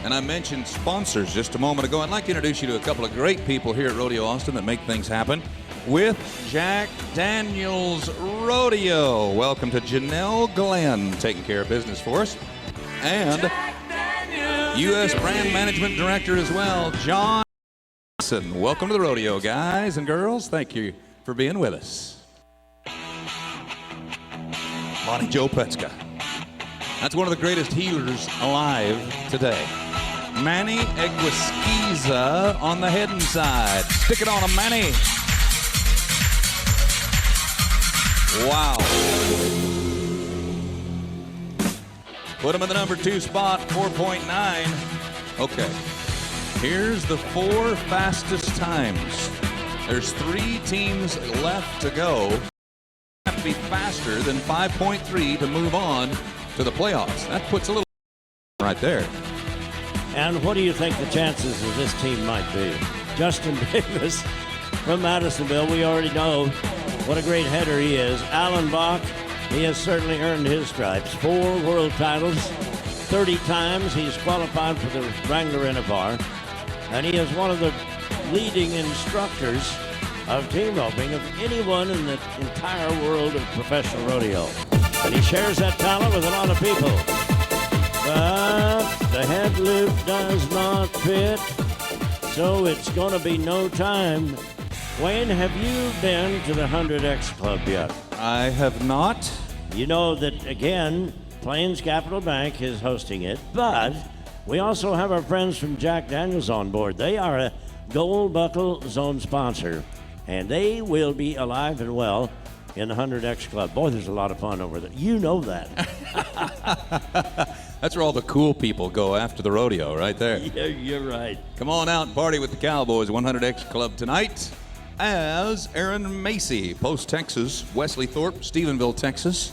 D: And I mentioned sponsors just a moment ago. I'd like to introduce you to a couple of great people here at Rodeo Austin that make things happen. with Jack Daniels Rodeo. Welcome to Janelle Glenn, taking care of business for us. And U.S. Brand Management Director as well, John Johnson. Welcome to the rodeo, guys and girls. Thank you for being with us. Monty Joe Petzka. That's one of the greatest healers alive today. Manny Eguisquiza on the head and side. Stick it on him, Manny. Wow. Put him in the number 2 spot, 4.9. Okay. Here's the 4 fastest times. There's 3 teams left to go. Have to be faster than 5.3 to move on to the playoffs. That puts a little right there.
B: And what do you think the chances of this team might be? Justin Davis from Madisonville, we already know what a great header he is. Alan Bach, he has certainly earned his stripes. 4 world titles, 30 times he's qualified for the Wrangler Innivar, and he is one of the leading instructors of team roping of anyone in the entire world of professional rodeo. And he shares that talent with a lot of people. But the head loop does not fit, so it's going to be no time. Wayne, have you been to the 100X Club yet?
D: I have not.
B: You know that, again, Plains Capital Bank is hosting it, but we also have our friends from Jack Daniels on board. They are a Gold Buckle Zone sponsor, and they will be alive and well in the 100X Club. Boy, there's a lot of fun over there. You know that.
D: That's where all the cool people go after the rodeo, right there.
B: Yeah, you're right.
D: Come on out and party with the Cowboys 100X Club tonight as Aaron Macy, Post Texas, Wesley Thorpe, Stephenville, Texas,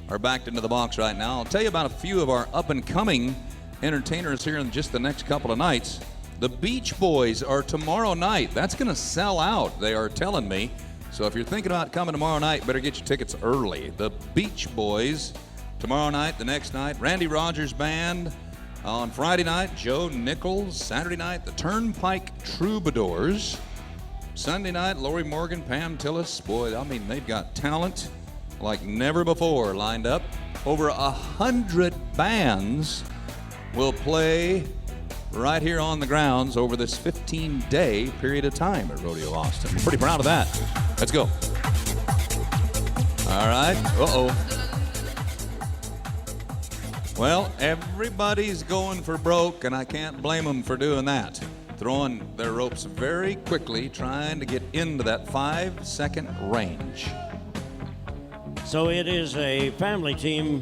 D: are backed into the box right now. I'll tell you about a few of our up-and-coming entertainers here in just the next couple of nights. The Beach Boys are tomorrow night. That's going to sell out, they are telling me. So if you're thinking about coming tomorrow night, better get your tickets early. The Beach Boys tomorrow night, the next night. Randy Rogers Band on Friday night. Joe Nichols. Saturday night, the Turnpike Troubadours. Sunday night, Lori Morgan, Pam Tillis. Boy, I mean, they've got talent like never before lined up. Over 100 bands will play right here on the grounds over this 15-day period of time at Rodeo Austin. I'm pretty proud of that. Let's go. All right. Uh-oh. Well, everybody's going for broke, and I can't blame them for doing that. Throwing their ropes very quickly, trying to get into that 5-second range.
B: So it is a family team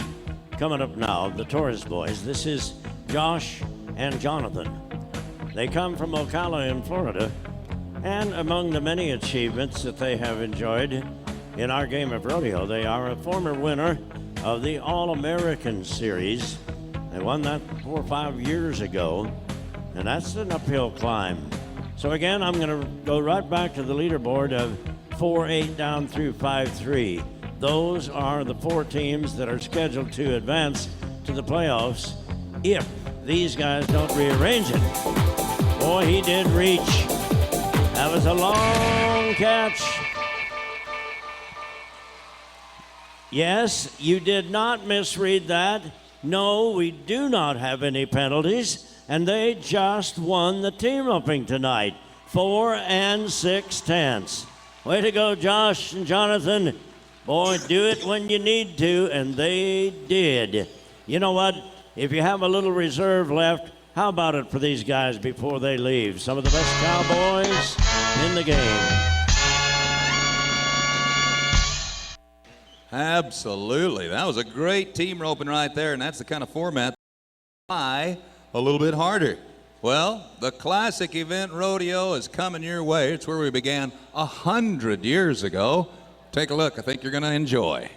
B: coming up now, the Torres boys. This is Josh and Jonathan. They come from Ocala in Florida, and among the many achievements that they have enjoyed in our game of rodeo, they are a former winner of the All-American Series. They won that 4 or 5 years ago, and that's an uphill climb. So again, I'm going to go right back to the leaderboard of 4-8 down through 5-3. Those are the 4 teams that are scheduled to advance to the playoffs if these guys don't rearrange it. Boy, he did reach. That was a long catch. Yes, you did not misread that. No, we do not have any penalties, and they just won the team roping tonight. 4 6/10. Way to go, Josh and Jonathan. Boy, do it when you need to, and they did. You know what? If you have a little reserve left, how about it for these guys before they leave? Some of the best Cowboys in the game.
D: Absolutely. That was a great team roping right there, and that's the kind of format a little bit harder. Well, the classic event rodeo is coming your way. It's where we began 100 years ago. Take a look. I think you're going to enjoy.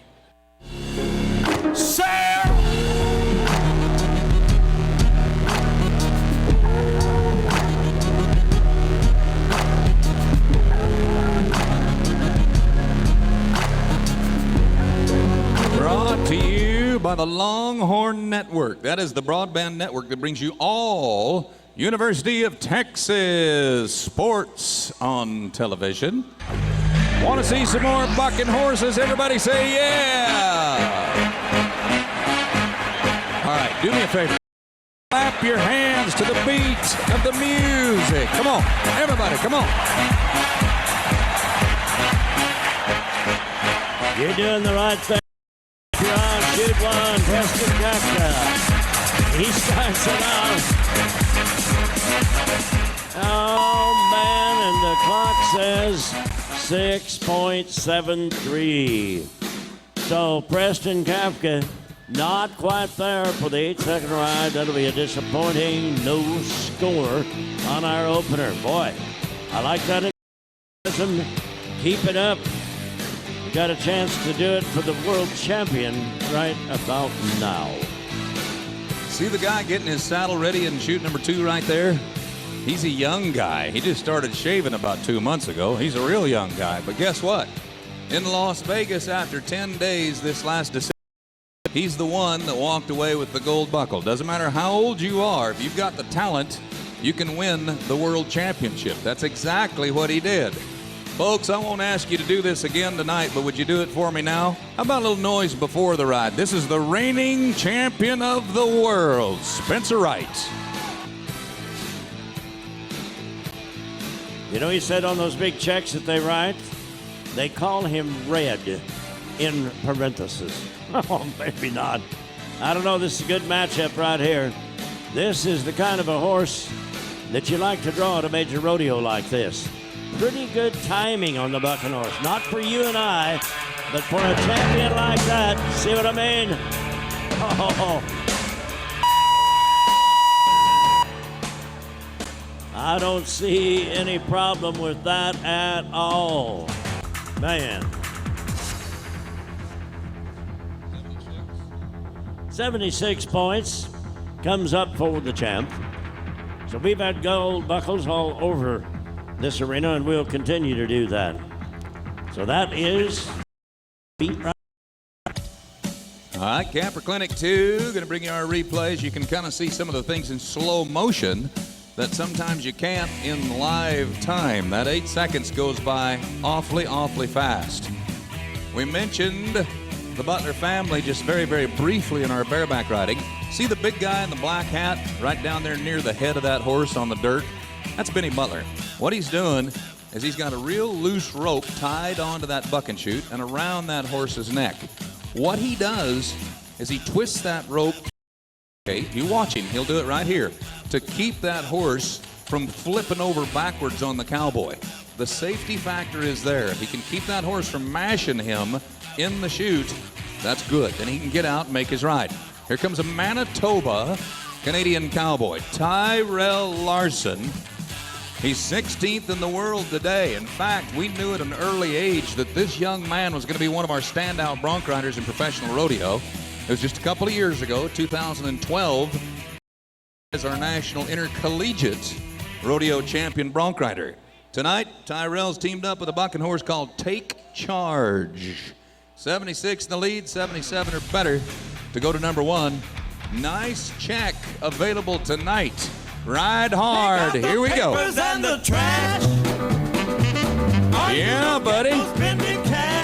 D: Brought to you by the Longhorn Network. That is the broadband network that brings you all University of Texas sports on television. Want to see some more bucking horses? Everybody say yeah! All right, do me a favor. Clap your hands to the beat of the music. Come on, everybody, come on.
B: You're doing the right thing. You're on shoot one, Preston Kafka. He starts it off. Oh, man, and the clock says 6.73. So Preston Kafka not quite there for the 8-second ride. That'll be a disappointing no score on our opener. Boy, I like that enthusiasm. Keep it up. You got a chance to do it for the world champion right about now.
D: See the guy getting his saddle ready in chute number 2 right there? He's a young guy. He just started shaving about 2 months ago. He's a real young guy. But guess what? In Las Vegas after 10 days this last December, he's the one that walked away with the gold buckle. Doesn't matter how old you are, if you've got the talent, you can win the world championship. That's exactly what he did. Folks, I won't ask you to do this again tonight, but would you do it for me now? How about a little noise before the ride? This is the reigning champion of the world, Spencer Wright.
B: You know, he said on those big checks that they write, they call him Red in parentheses. Oh, maybe not. I don't know. This is a good matchup right here. This is the kind of a horse that you like to draw at a major rodeo like this. Pretty good timing on the bucking horse. Not for you and I, but for a champion like that. See what I mean? Oh. I don't see any problem with that at all. Man. 76 points comes up for the champ. So we've had gold buckles all over this arena, and we'll continue to do that. So that is beat right.
D: All right, Camper Clinic 2, going to bring you our replays. You can kind of see some of the things in slow motion that sometimes you can't in live time. That 8 seconds goes by awfully, awfully fast. We mentioned the Butler family just very, very briefly in our bareback riding. See the big guy in the black hat right down there near the head of that horse on the dirt? That's Benny Butler. What he's doing is he's got a real loose rope tied onto that bucking chute and around that horse's neck. What he does is he twists that rope. Okay, you watch him. He'll do it right here to keep that horse from flipping over backwards on the cowboy. The safety factor is there. If he can keep that horse from mashing him in the chute, that's good. Then he can get out and make his ride. Here comes a Manitoba Canadian cowboy, Tyrell Larson. He's 16th in the world today. In fact, we knew at an early age that this young man was going to be one of our standout bronc riders in professional rodeo. It was just a couple of years ago, 2012, as our national intercollegiate rodeo champion bronc rider. Tonight, Tyrell's teamed up with a bucking horse called Take Charge. 76 in the lead, 77 or better to go to number 1. Nice check available tonight. Ride hard. Here we go.
E: And the trash.
D: Yeah, buddy.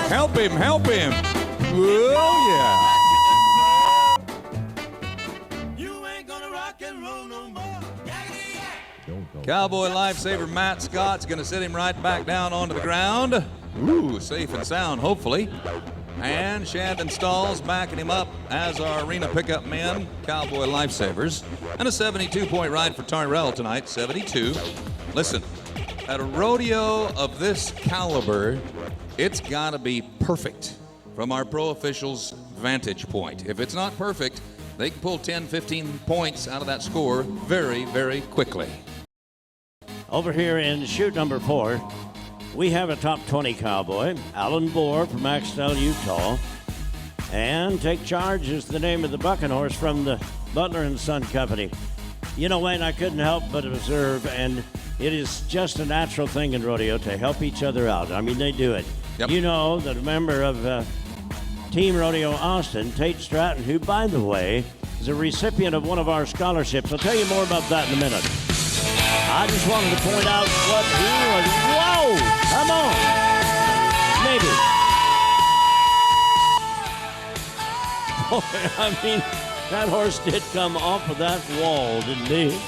D: Help him, help him. Oh, yeah.
E: You ain't gonna rock and roll no more.
D: Cowboy lifesaver Matt Scott's going to sit him right back down onto the ground. Ooh, safe and sound, hopefully. And Shandon Stalls backing him up as our arena pickup men, Cowboy lifesavers. And a 72-point ride for Tyrell tonight, 72. Listen, at a rodeo of this caliber, it's got to be perfect from our pro officials' vantage point. If it's not perfect, they can pull 10, 15 points out of that score very, very quickly.
B: Over here in chute number 4, we have a top 20 cowboy, Alan Bohr from Axtell, Utah. And Take Charge is the name of the bucking horse from the Butler and Son Company. You know, Wayne, I couldn't help but observe, and it is just a natural thing in rodeo to help each other out. I mean, they do it.
D: Yep.
B: You know that a member of Team Rodeo Austin, Tate Stratton, who, by the way, is a recipient of one of our scholarships. I'll tell you more about that in a minute. I just wanted to point out what he was. Whoa! Come on! maybe. Boy, I mean, that horse did come off of that wall, didn't he?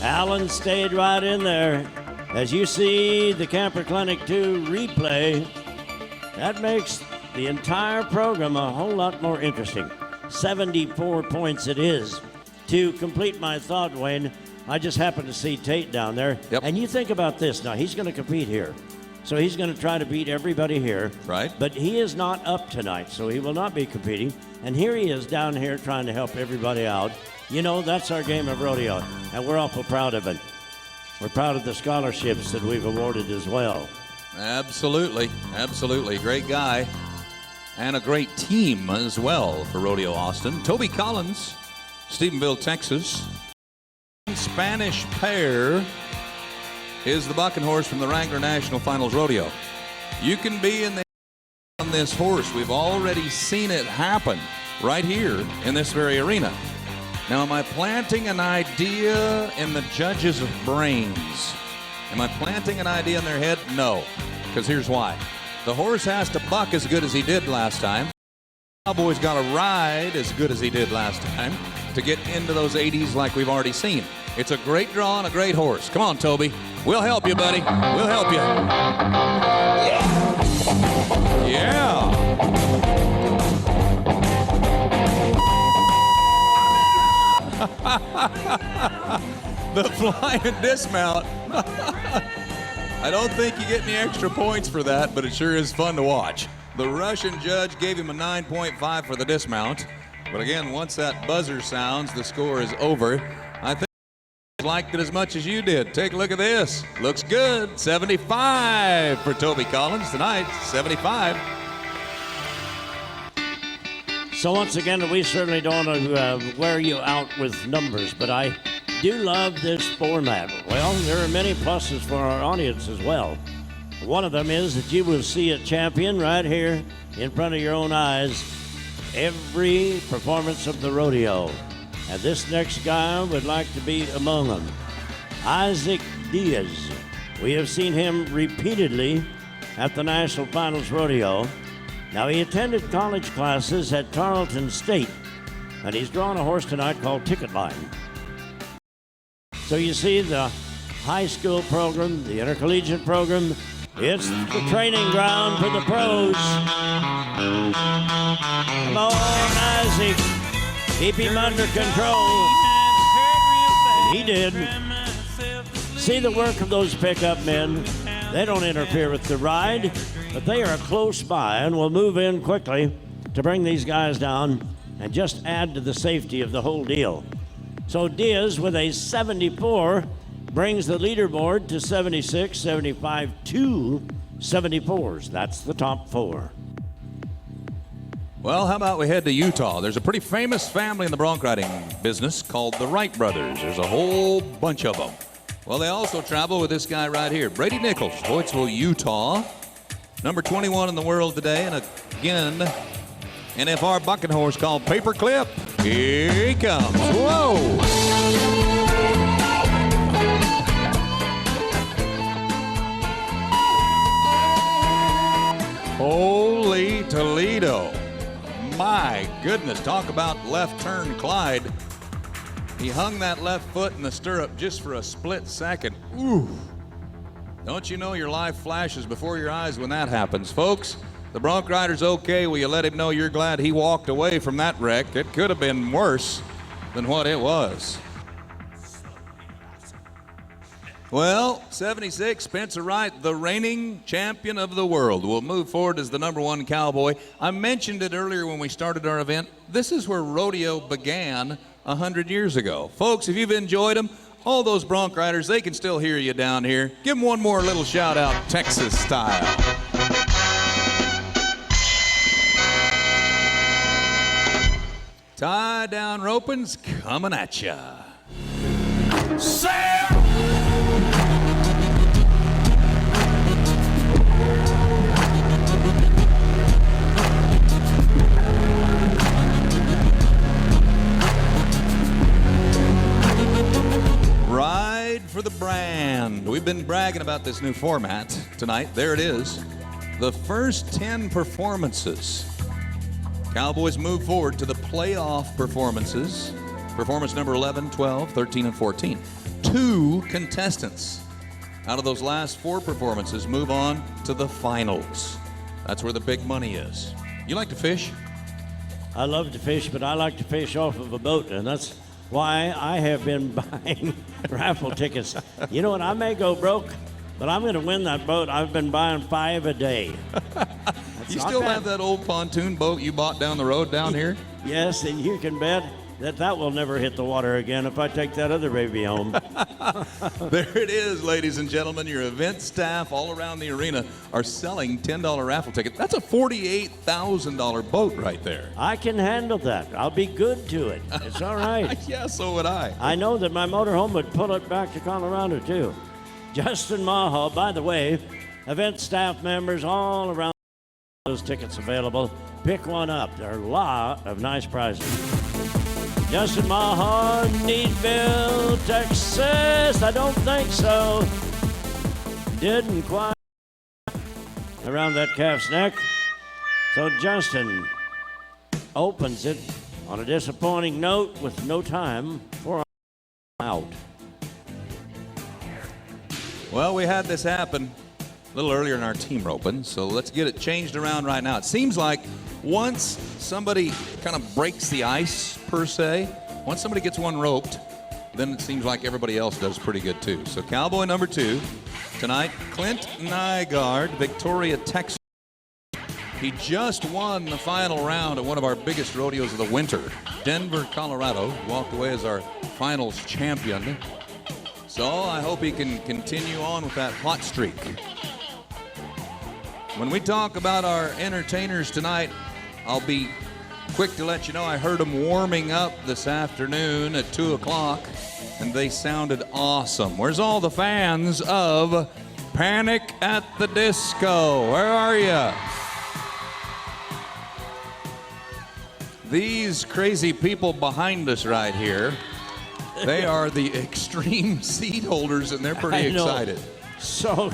B: Allen stayed right in there. As you see the Camper Clinic 2 replay, that makes the entire program a whole lot more interesting. 74 points it is. To complete my thought, Wayne, I just happened to see Tate down there.
D: Yep.
B: And you think about this now. He's going to compete here. So he's going to try to beat everybody here.
D: Right.
B: But he is not up tonight, so he will not be competing. And here he is down here trying to help everybody out. You know, that's our game of rodeo, and we're awful proud of it. We're proud of the scholarships that we've awarded as well.
D: Absolutely. Absolutely. Great guy. And a great team as well for Rodeo Austin. Toby Collins, Stephenville, Texas. Spanish pair is the bucking horse from the Wrangler National Finals Rodeo. You can be in the on this horse. We've already seen it happen right here in this very arena. Now, am I planting an idea in the judges' brains? Am I planting an idea in their head? No, because here's why. The horse has to buck as good as he did last time. Cowboy's got to ride as good as he did last time to get into those 80s like we've already seen. It's a great draw and a great horse. Come on, Toby. We'll help you, buddy. We'll help you. Yeah. The flying dismount. I don't think you get any extra points for that, but it sure is fun to watch. The Russian judge gave him a 9.5 for the dismount. But again, once that buzzer sounds, the score is over. I think I liked it as much as you did. Take a look at this. Looks good. 75 for Toby Collins tonight. 75.
B: So once again, we certainly don't want to wear you out with numbers, but I do love this format. Well, there are many pluses for our audience as well. One of them is that you will see a champion right here in front of your own eyes every performance of the rodeo. And this next guy would like to be among them. Isaac Diaz. We have seen him repeatedly at the National Finals Rodeo. Now, he attended college classes at Tarleton State, and he's drawn a horse tonight called Ticket Line. So you see the high school program, the intercollegiate program, it's the training ground for the pros. Come on, Isaac. Keep him under control. And he did. See the work of those pickup men. They don't interfere with the ride, but they are close by and will move in quickly to bring these guys down and just add to the safety of the whole deal. So Diaz with a 74 brings the leaderboard to 76, 75, 2 74s. That's the top four.
D: Well, how about we head to Utah? There's a pretty famous family in the bronc riding business called the Wright brothers. There's a whole bunch of them. Well, they also travel with this guy right here, Brady Nichols, Hoytsville, Utah. Number 21 in the world today, and again, NFR bucking horse called Paperclip. Here he comes. Whoa! Holy Toledo. My goodness, talk about left turn Clyde. He hung that left foot in the stirrup just for a split second. Ooh. Don't you know your life flashes before your eyes when that happens, folks? The bronc rider's okay. Will you let him know you're glad he walked away from that wreck? It could have been worse than what it was. Well, 76, Spencer Wright, the reigning champion of the world, will move forward as the number one cowboy. I mentioned it earlier when we started our event. This is where rodeo began 100 years ago. Folks, if you've enjoyed them, all those bronc riders, they can still hear you down here. Give them one more little shout out, Texas style. Tie down ropings coming at ya. Ride for the brand. We've we've been bragging about this new format tonight. There it is. The first 10 performances. Cowboys move forward to the playoff performances. Performance number 11, 12, 13, and 14. 2 contestants out of those last 4 performances move on to the finals. That's where the big money is. You like to fish?
B: I love to fish, but I like to fish off of a boat, and that's why I have been buying raffle tickets. You know what? I may go broke, but I'm going to win that boat. I've been buying 5 a day.
D: You still have that old pontoon boat you bought down the road down here?
B: Yes, and you can bet that will never hit the water again if I take that other baby home.
D: There it is, ladies and gentlemen. Your event staff all around the arena are selling $10 raffle tickets. That's a $48,000 boat right there.
B: I can handle that. I'll be good to it. It's all right.
D: Yeah, so would I.
B: I know that my motorhome would pull it back to Colorado, too. Justin Maha, by the way, event staff members all around, those tickets available. Pick one up. There are a lot of nice prizes. Justin Maha, Needville, Texas. I don't think so. Didn't quite around that calf's neck. So Justin opens it on a disappointing note with no time for out.
D: Well, we had this happen a little earlier in our team roping, so let's get it changed around right now. It seems like once somebody kind of breaks the ice, per se, once somebody gets one roped, then it seems like everybody else does pretty good too. So cowboy number 2 tonight, Clint Nygaard, Victoria, Texas. He just won the final round at one of our biggest rodeos of the winter, Denver, Colorado. Walked away as our finals champion. So I hope he can continue on with that hot streak. When we talk about our entertainers tonight, I'll be quick to let you know I heard them warming up this afternoon at 2 o'clock, and they sounded awesome. Where's all the fans of Panic at the Disco? Where are you? These crazy people behind us right here, they are the extreme seat holders, and they're pretty excited.
B: So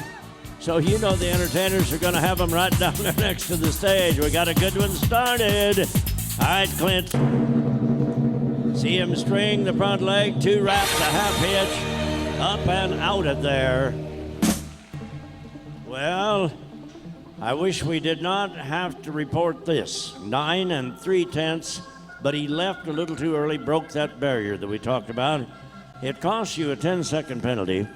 B: you know the entertainers are going to have them right down there next to the stage. We got a good one started. All right, Clint. See him string the front leg, 2 wraps, a half hitch, up and out of there. Well, I wish we did not have to report this. 9 3/10, but he left a little too early, broke that barrier that we talked about. It costs you a 10-second penalty.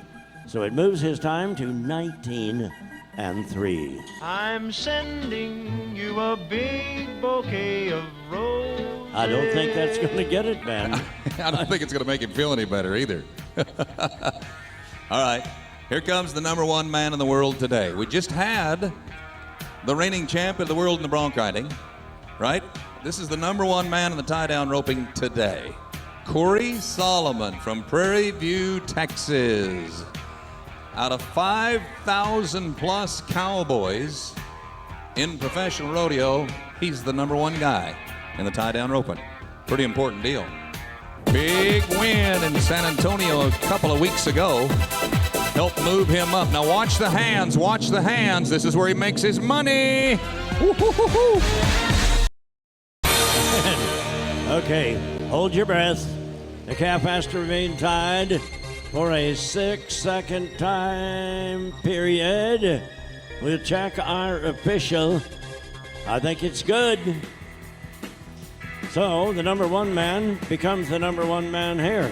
B: So it moves his time to 19 3.
G: I'm sending you a big bouquet of roses.
B: I don't think that's going to get it, man.
D: I don't think it's going to make him feel any better either. All right, here comes the number 1 man in the world today. We just had the reigning champion of the world in the bronc riding, right? This is the number 1 man in the tie-down roping today. Corey Solomon from Prairie View, Texas. Out of 5,000 plus cowboys in professional rodeo, he's the number 1 guy in the tie-down roping. Pretty important deal. Big win in San Antonio a couple of weeks ago. Helped move him up. Now watch the hands, watch the hands. This is where he makes his money. Woo-hoo-hoo-hoo.
B: Okay, hold your breath. The calf has to remain tied for a 6-second time period. We'll check our official. I think it's good. So the number 1 man becomes the number 1 man here.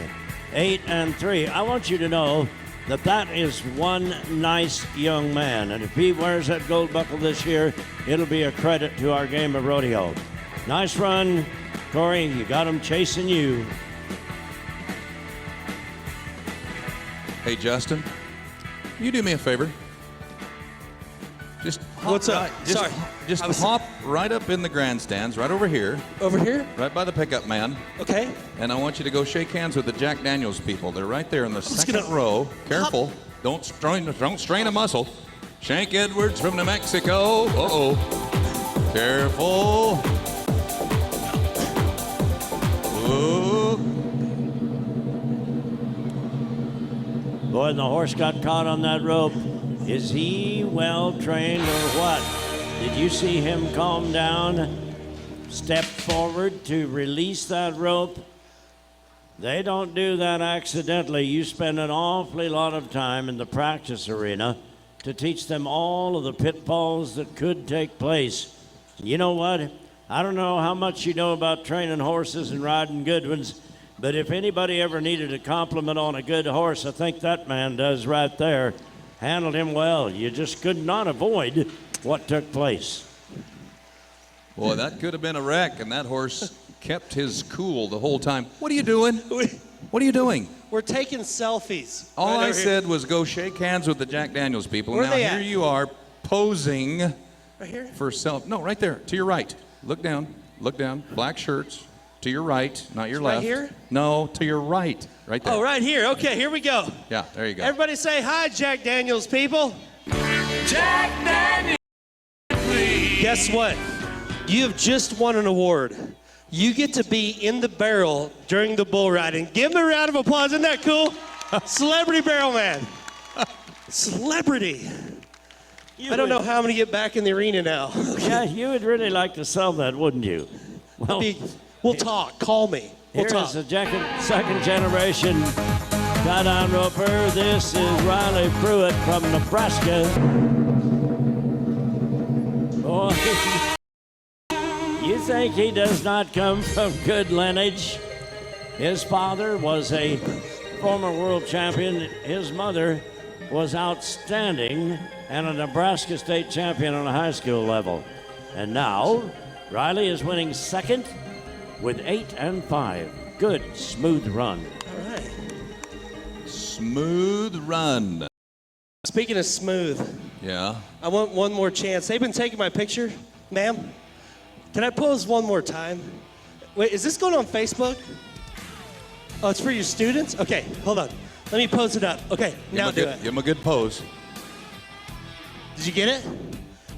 B: 8 3. I want you to know that is one nice young man. And if he wears that gold buckle this year, it'll be a credit to our game of rodeo. Nice run, Corey. You got him chasing you.
D: Hey, Justin, you do me a favor. Just hop
H: What's up? Sorry.
D: Just hop right up in the grandstands, right over here.
H: Over here?
D: Right by the pickup man.
H: Okay.
D: And I want you to go shake hands with the Jack Daniels people. They're right there in the second row. Careful. Don't strain a muscle. Shank Edwards from New Mexico. Uh-oh. Careful. Ooh.
B: Boy, and the horse got caught on that rope. Is he well trained or what? Did you see him calm down, step forward to release that rope? They don't do that accidentally. You spend an awfully lot of time in the practice arena to teach them all of the pitfalls that could take place. You know what? I don't know how much you know about training horses and riding good ones, but if anybody ever needed a compliment on a good horse, I think that man does right there. Handled him well. You just could not avoid what took place.
D: Boy, that could have been a wreck, and that horse kept his cool the whole time. What are you doing? What are you doing?
H: We're taking selfies.
D: All
H: Right
D: I
H: over
D: said was go shake hands with the Jack Daniels people.
H: Where are
D: Now
H: they
D: here
H: at?
D: you are posing
H: Right here?
D: for self. No, right there, to your right. Look down, look down. Black shirts, to your right, not your
H: Right
D: left.
H: here?
D: No, to your right, right there.
H: Oh, right here. Okay, here we go.
D: Yeah, there you go.
H: Everybody say hi, Jack Daniels people.
E: Jack Daniels.
H: Guess what? You have just won an award. You get to be in the barrel during the bull riding. Give him a round of applause. Isn't that cool? Celebrity barrel man. Celebrity. I don't know how I'm going to get back in the arena now.
B: Yeah, you would really like to sell that, wouldn't you? Well,
H: We'll talk. Call me. We'll
B: here
H: talk.
B: is the second generation tie-down roper. This is Riley Pruitt from Nebraska. Boy, you think he does not come from good lineage? His father was a former world champion. His mother was outstanding and a Nebraska state champion on a high school level. And now, Riley is winning second with 8 and 5. Good, smooth run.
H: All right.
D: Smooth run.
H: Speaking of smooth,
D: Yeah.
H: I want one more chance. They've been taking my picture. Ma'am, can I pose one more time? Wait, is this going on Facebook? Oh, it's for your students? Okay, hold on. Let me pose it up. Okay, now do it.
D: Give him a good pose.
H: Did you get it?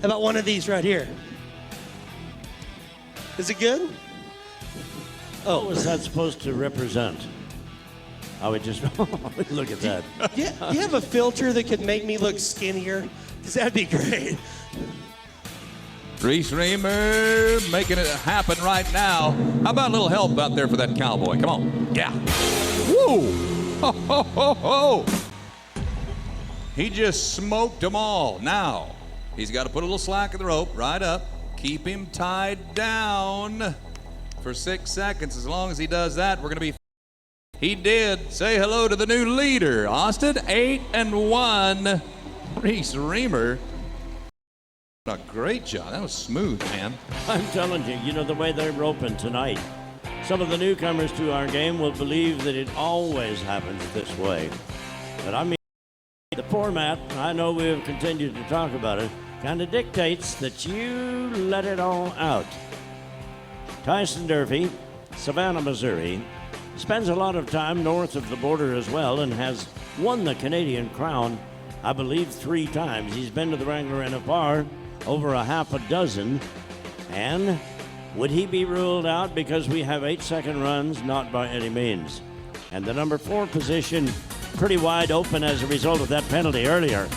H: How about one of these right here? Is it good?
B: What was that supposed to represent? I would just look at that.
H: Yeah, do you have a filter that could make me look skinnier? Because that'd be great.
D: Reese Reamer making it happen right now. How about a little help out there for that cowboy? Come on. Yeah. Woo! Ho, ho, ho, ho. He just smoked them all. Now, he's got to put a little slack in the rope, right up. Keep him tied down for 6 seconds. As long as he does that, we're going to be... He did. Say hello to the new leader, Austin. 8 and 1. Reese Reamer. A great job. That was smooth, man.
B: I'm telling you, you know, the way they're roping tonight, some of the newcomers to our game will believe that it always happens this way. But I mean, the format, I know we have continued to talk about it, kind of dictates that you let it all out. Tyson Durfee, Savannah, Missouri, spends a lot of time north of the border as well and has won the Canadian crown, I believe, 3 times. He's been to the Wrangler NFR over a half a dozen. And would he be ruled out because we have 8-second runs? Not by any means. And the number 4 position pretty wide open as a result of that penalty earlier.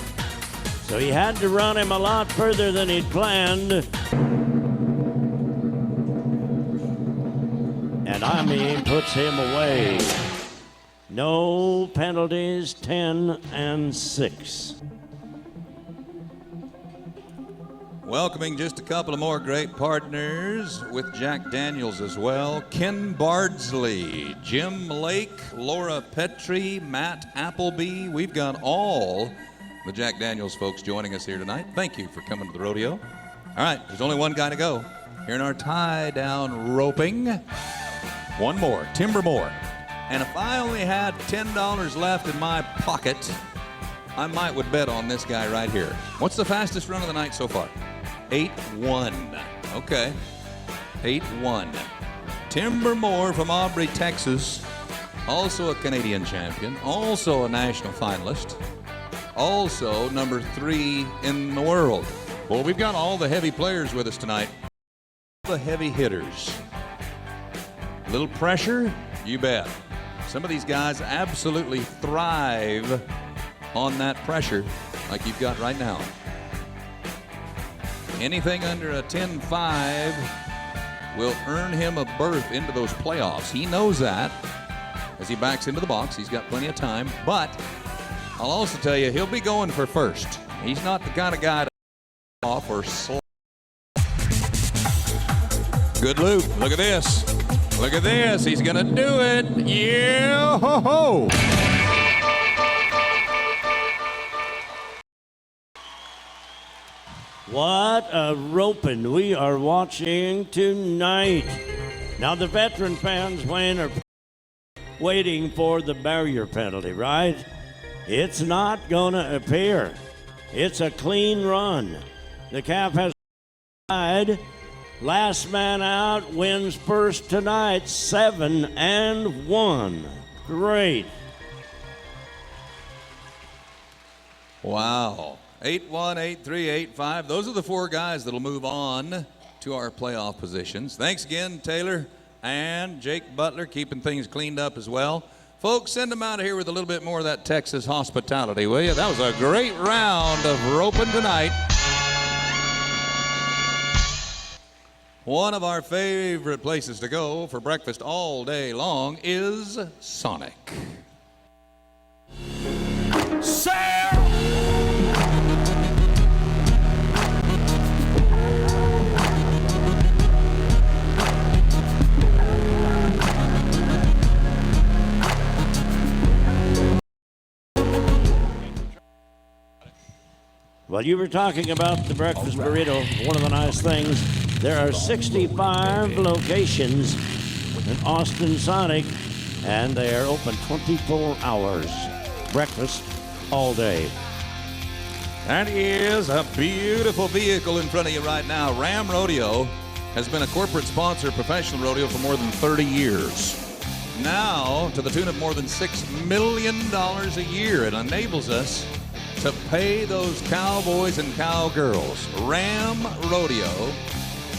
B: So he had to run him a lot further than he'd planned. And I mean, puts him away. No penalties, 10 and 6.
D: Welcoming just a couple of more great partners with Jack Daniels as well. Ken Bardsley, Jim Lake, Laura Petrie, Matt Appleby. We've got all the Jack Daniels folks joining us here tonight. Thank you for coming to the rodeo. All right, there's only one guy to go. Here in our tie-down roping. One more, Timber Moore. And if I only had $10 left in my pocket, I would bet on this guy right here. What's the fastest run of the night so far? 8-1. Okay. 8-1. Timber Moore from Aubrey, Texas. Also a Canadian champion. Also a national finalist. Also number 3 in the world. Well, we've got all the heavy players with us tonight. The heavy hitters. A little pressure? You bet. Some of these guys absolutely thrive on that pressure like you've got right now. Anything under a 10-5 will earn him a berth into those playoffs. He knows that as he backs into the box. He's got plenty of time, but I'll also tell you, he'll be going for first. He's not the kind of guy to off or slow. Good loop. Look at this. Look at this. He's going to do it. Yeah. Ho, ho.
B: What a roping we are watching tonight. Now the veteran fans, Wayne, are waiting for the barrier penalty, right? It's not gonna appear. It's a clean run. The calf has died. Last man out wins first tonight, 7-1. Great.
D: Wow. 8-1, 8-3, 8-5. Those are the four guys that'll move on to our playoff positions. Thanks again, Taylor and Jake Butler, keeping things cleaned up as well. Folks, send them out of here with a little bit more of that Texas hospitality, will you? That was a great round of roping tonight. One of our favorite places to go for breakfast all day long is Sonic.
B: Well, you were talking about the breakfast burrito. One of the nice things, there are 65 locations in Austin Sonic, and they are open 24 hours. Breakfast all day.
D: That is a beautiful vehicle in front of you right now. Ram Rodeo has been a corporate sponsor of professional rodeo for more than 30 years. Now, to the tune of more than $6 million a year, it enables us to pay those cowboys and cowgirls. Ram Rodeo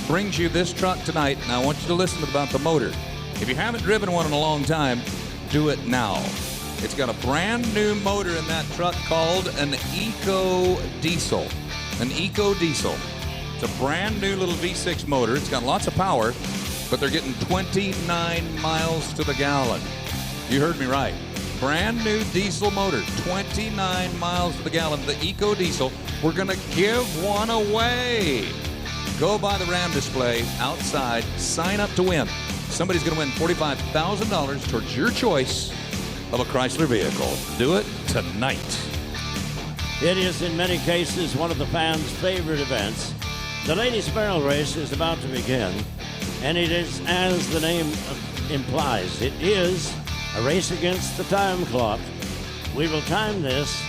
D: brings you this truck tonight. Now I want you to listen about the motor. If you haven't driven one in a long time, do it now. It's got a brand new motor in that truck called an Eco Diesel. An Eco Diesel. It's a brand new little V6 motor. It's got lots of power, but they're getting 29 miles to the gallon. You heard me right. Brand new diesel motor, 29 miles to the gallon, the Eco Diesel. We're gonna give one away. Go by the Ram display outside, sign up to win. Somebody's gonna win $45,000 towards your choice of a Chrysler vehicle. Do it tonight.
B: It is in many cases one of the fans' favorite events. The Ladies Barrel Race is about to begin, and it is, as the name implies, it is a race against the time clock. We will time this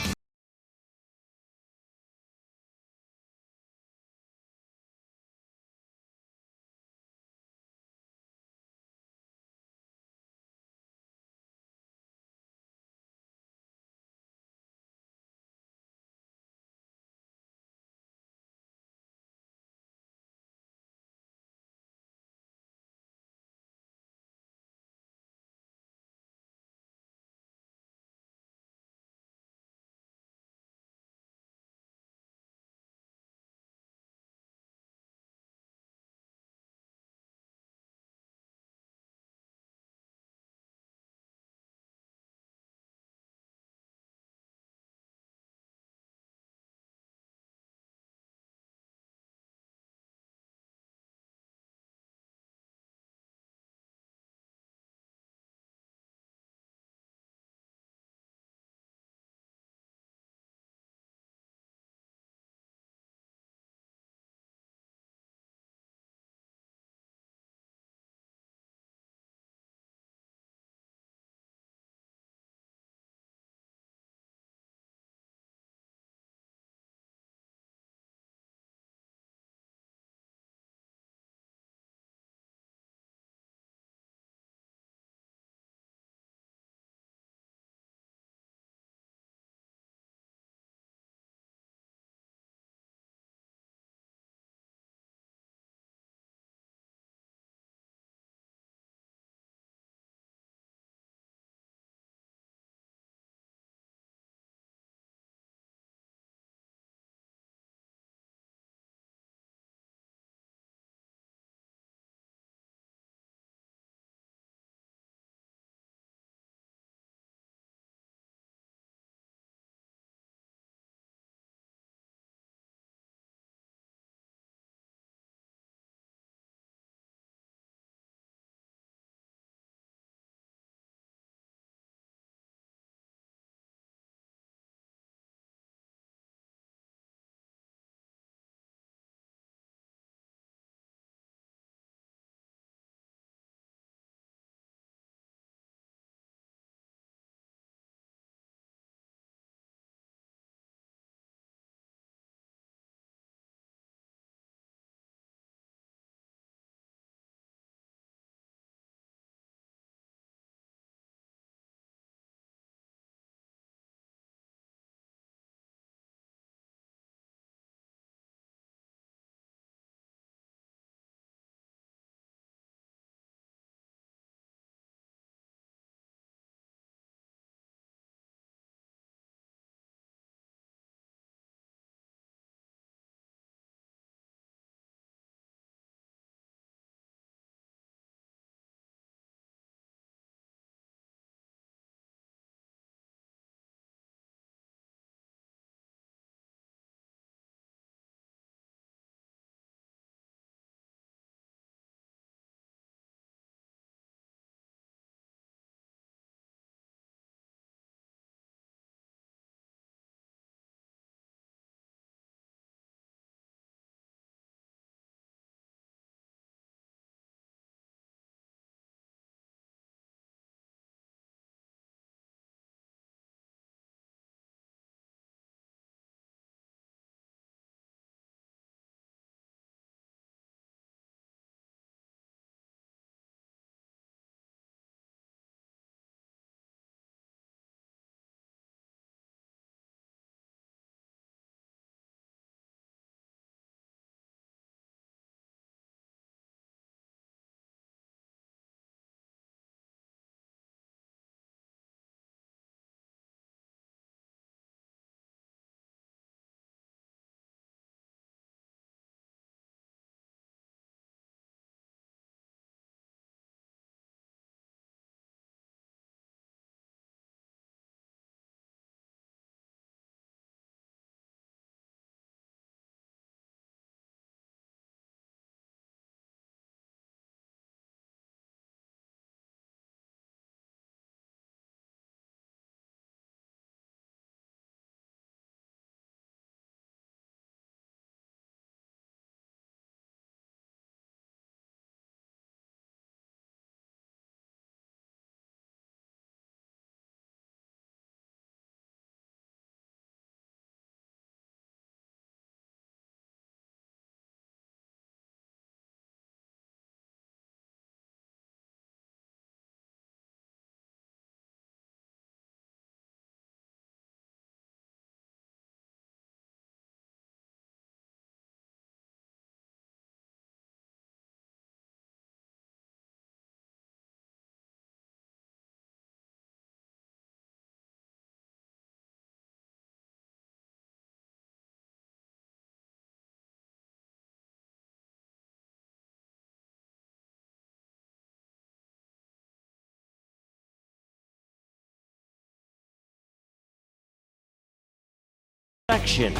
B: section,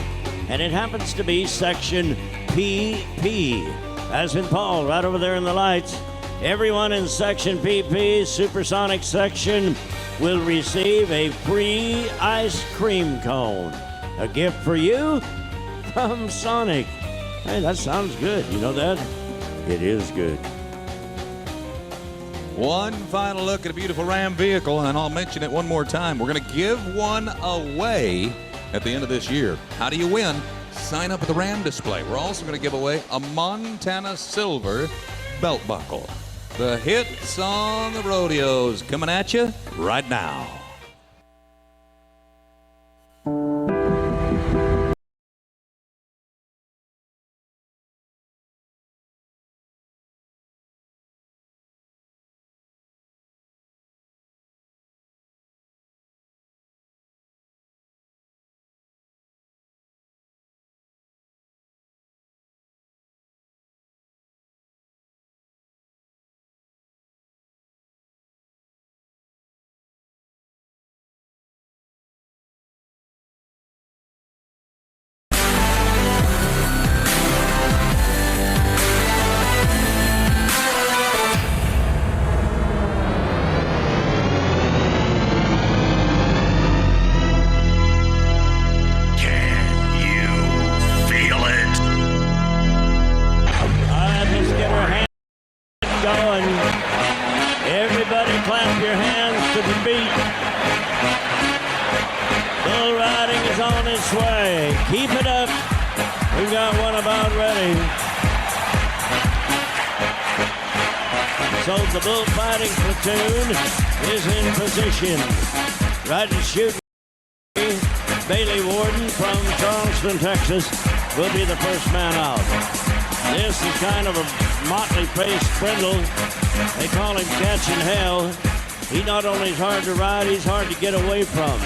B: and it happens to be section PP, as in Paul, right over there in the lights. Everyone in section PP, supersonic section, will receive a free ice cream cone. A gift for you from Sonic. Hey, that sounds good. You know that? It is good.
D: One final look at a beautiful Ram vehicle, and I'll mention it one more time. We're going to give one away at the end of this year. How do you win? Sign up at the Ram display. We're also going to give away a Montana Silver belt buckle. The hit song of rodeos coming at you right now.
B: Keep it up. We've got one about ready. So the bullfighting platoon is in position. Riding shooting. Bailey Warden from Charleston, Texas, will be the first man out. This is kind of a motley-faced brindle. They call him Catching Hell. He not only is hard to ride, he's hard to get away from.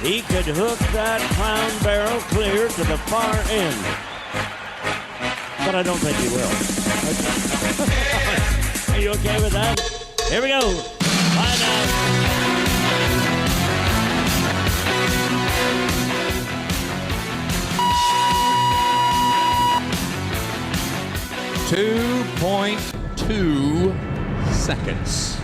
B: He could hook that clown barrel clear to the far end. But I don't think he will. Are you okay with that? Here we go. Find out. .2 seconds.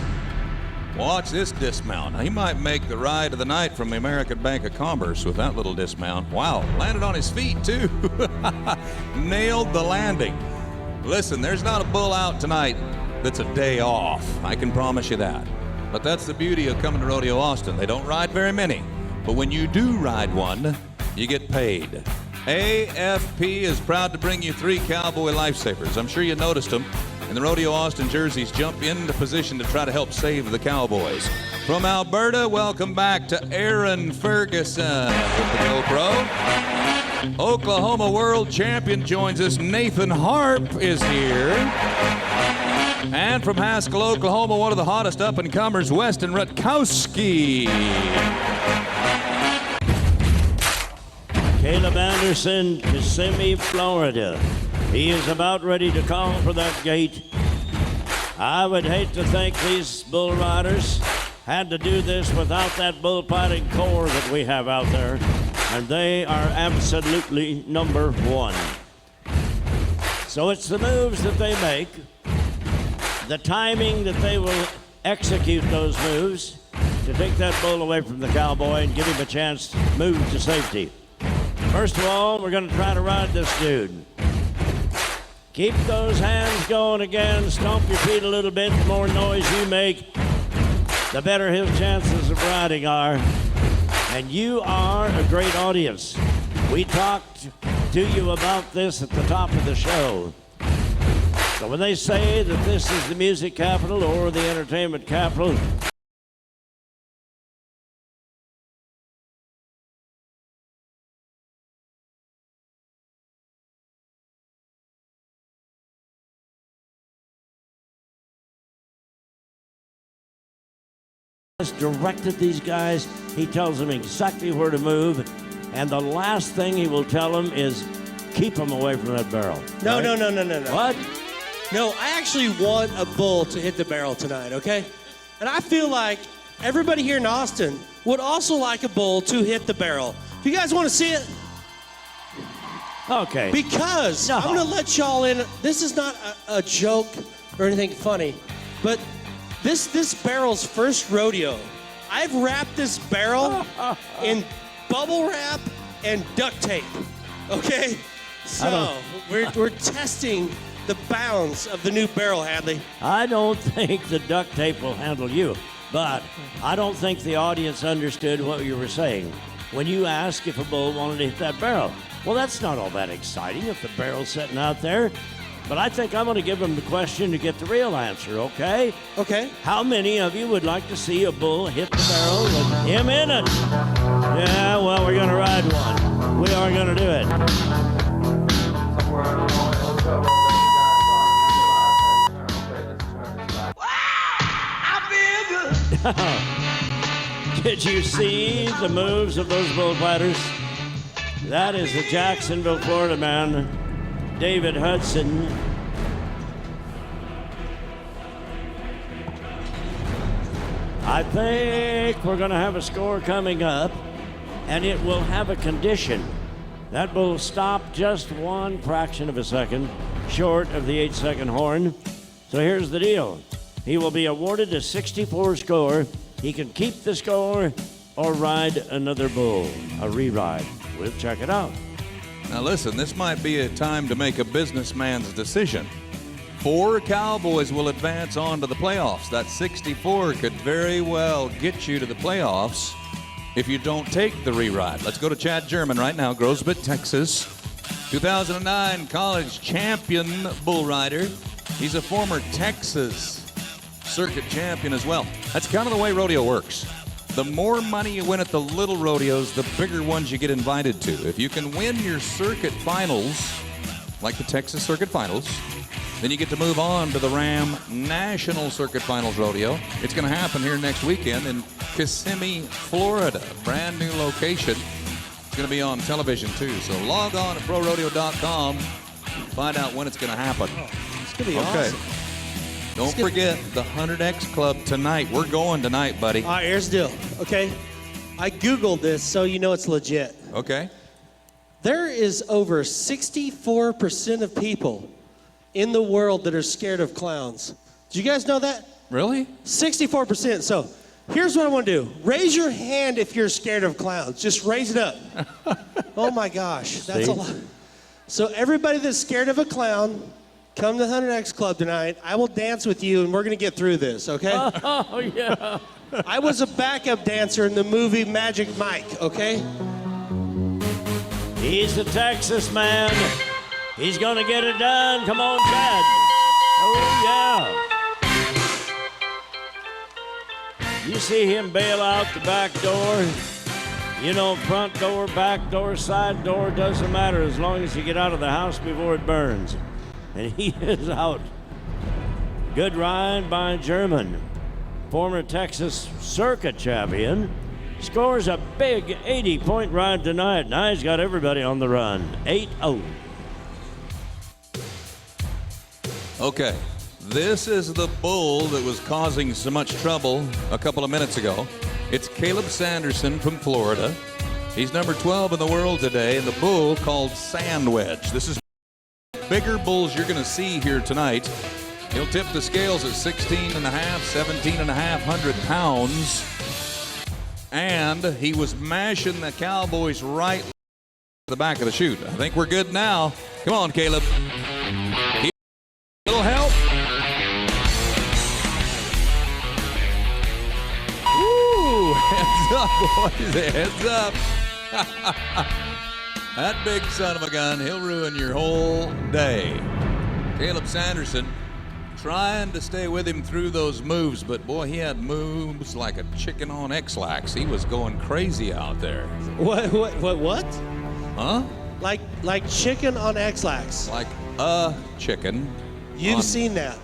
B: Watch this dismount. He might make the ride of the night from the American Bank of Commerce with that little dismount. Wow, landed on his feet too. Nailed the landing. Listen, there's not a bull out tonight that's a day off. I can promise you that. But that's the beauty of coming to Rodeo Austin. They don't ride very many. But when you do ride one, you get paid. AFP is proud to bring you 3 cowboy lifesavers. I'm sure you noticed them. And the Rodeo Austin jerseys jump into position to try to help save the Cowboys. From Alberta, welcome back to Aaron Ferguson with the GoPro. Oklahoma World Champion joins us. Nathan Harp is here. And from Haskell, Oklahoma, one of the hottest up-and-comers, Weston Rutkowski. Caleb Anderson, Kissimmee, Florida. He is about ready to call for that gate. I would hate to think these bull riders had to do this without that bullfighting corps that we have out there, and they are absolutely number one. So it's the moves that they make, the timing that they will execute those moves to take that bull away from the cowboy and give him a chance to move to safety. First of all, we're going to try to ride this dude. Keep those hands going again. Stomp your feet a little bit. The more noise you make, the better his chances of riding are. And you are a great audience. We talked to you about this at the top of the show. So when they say that this is the music capital or the entertainment capital, directed these guys. He tells them exactly where to move, and the last thing he will tell them is keep them away from that barrel.
H: No,
B: right?
H: No.
B: What?
H: No, I actually want a bull to hit the barrel tonight, okay? And I feel like everybody here in Austin would also like a bull to hit the barrel. Do you guys want to see it?
B: Okay.
H: Because
B: No.
H: I'm going to let y'all in. This is not a joke or anything funny, but this barrel's first rodeo. I've wrapped this barrel in bubble wrap and duct tape. Okay? So we're testing the bounds of the new barrel, Hadley.
B: I don't think the duct tape will handle you, but I don't think the audience understood what you were saying when you asked if a bull wanted to hit that barrel. Well, that's not all that exciting if the barrel's sitting out there. But I think I'm going to give them the question to get the real answer, okay?
H: Okay.
B: How many of you would like to see a bull hit the barrel with him in it? Yeah, well, we're going to ride one. We are going to do it. Did you see the moves of those bullfighters? That is the Jacksonville, Florida man, David Hudson. I think we're going to have a score coming up, and it will have a condition. That bull stopped just one fraction of a second short of the 8-second horn. So here's the deal. He will be awarded a 64 score. He can keep the score or ride another bull, a re-ride. We'll check it out.
D: Now listen, this might be a time to make a businessman's decision. 4 Cowboys will advance on to the playoffs. That 64 could very well get you to the playoffs if you don't take the re-ride. Let's go to Chad German right now, Grosbit, Texas. 2009 college champion bull rider. He's a former Texas circuit champion as well. That's kind of the way rodeo works. The more money you win at the little rodeos, the bigger ones you get invited to. If you can win your circuit finals, like the Texas Circuit Finals, then you get to move on to the Ram National Circuit Finals Rodeo. It's going to happen here next weekend in Kissimmee, Florida. Brand new location. It's going to be on television too. So log on to ProRodeo.com. Find out when it's going to happen.
H: It's going to be awesome.
D: Don't forget the 100X Club tonight. We're going tonight, buddy.
H: All right, here's the deal. Okay? I Googled this so you know it's legit.
D: Okay.
H: There is over 64% of people in the world that are scared of clowns. Did you guys know that?
D: Really?
H: 64%. So here's what I want to do. Raise your hand if you're scared of clowns. Just raise it up. Oh my gosh, that's a lot. So everybody that's scared of a clown, come to the 100X Club tonight. I will dance with you and we're going to get through this, okay?
B: Oh, yeah.
H: I was a backup dancer in the movie Magic Mike, okay?
B: He's the Texas man. He's going to get it done. Come on, Chad. Oh, yeah. You see him bail out the back door. You know, front door, back door, side door, doesn't matter as long as you get out of the house before it burns. And he is out. Good ride by German. Former Texas circuit champion. Scores a big 80-point ride tonight. Now he's got everybody on the run. 8-0.
D: Okay, this is the bull that was causing so much trouble a couple of minutes ago. It's Caleb Sanderson from Florida. He's number 12 in the world today, and the bull called Sand Wedge. This is bigger bulls you're going to see here tonight. He'll tip the scales at 17.5 pounds. And he was mashing the Cowboys right to the back of the chute. I think we're good now. Come on, Caleb. Little help. Woo! Heads up, boys. Heads up. That big son of a gun, he'll ruin your whole day. Caleb Sanderson trying to stay with him through those moves, but boy, he had moves like a chicken on X-Lax. He was going crazy out there.
H: What?
D: Huh?
H: Like chicken on X-Lax.
D: Like a chicken.
H: You've seen that.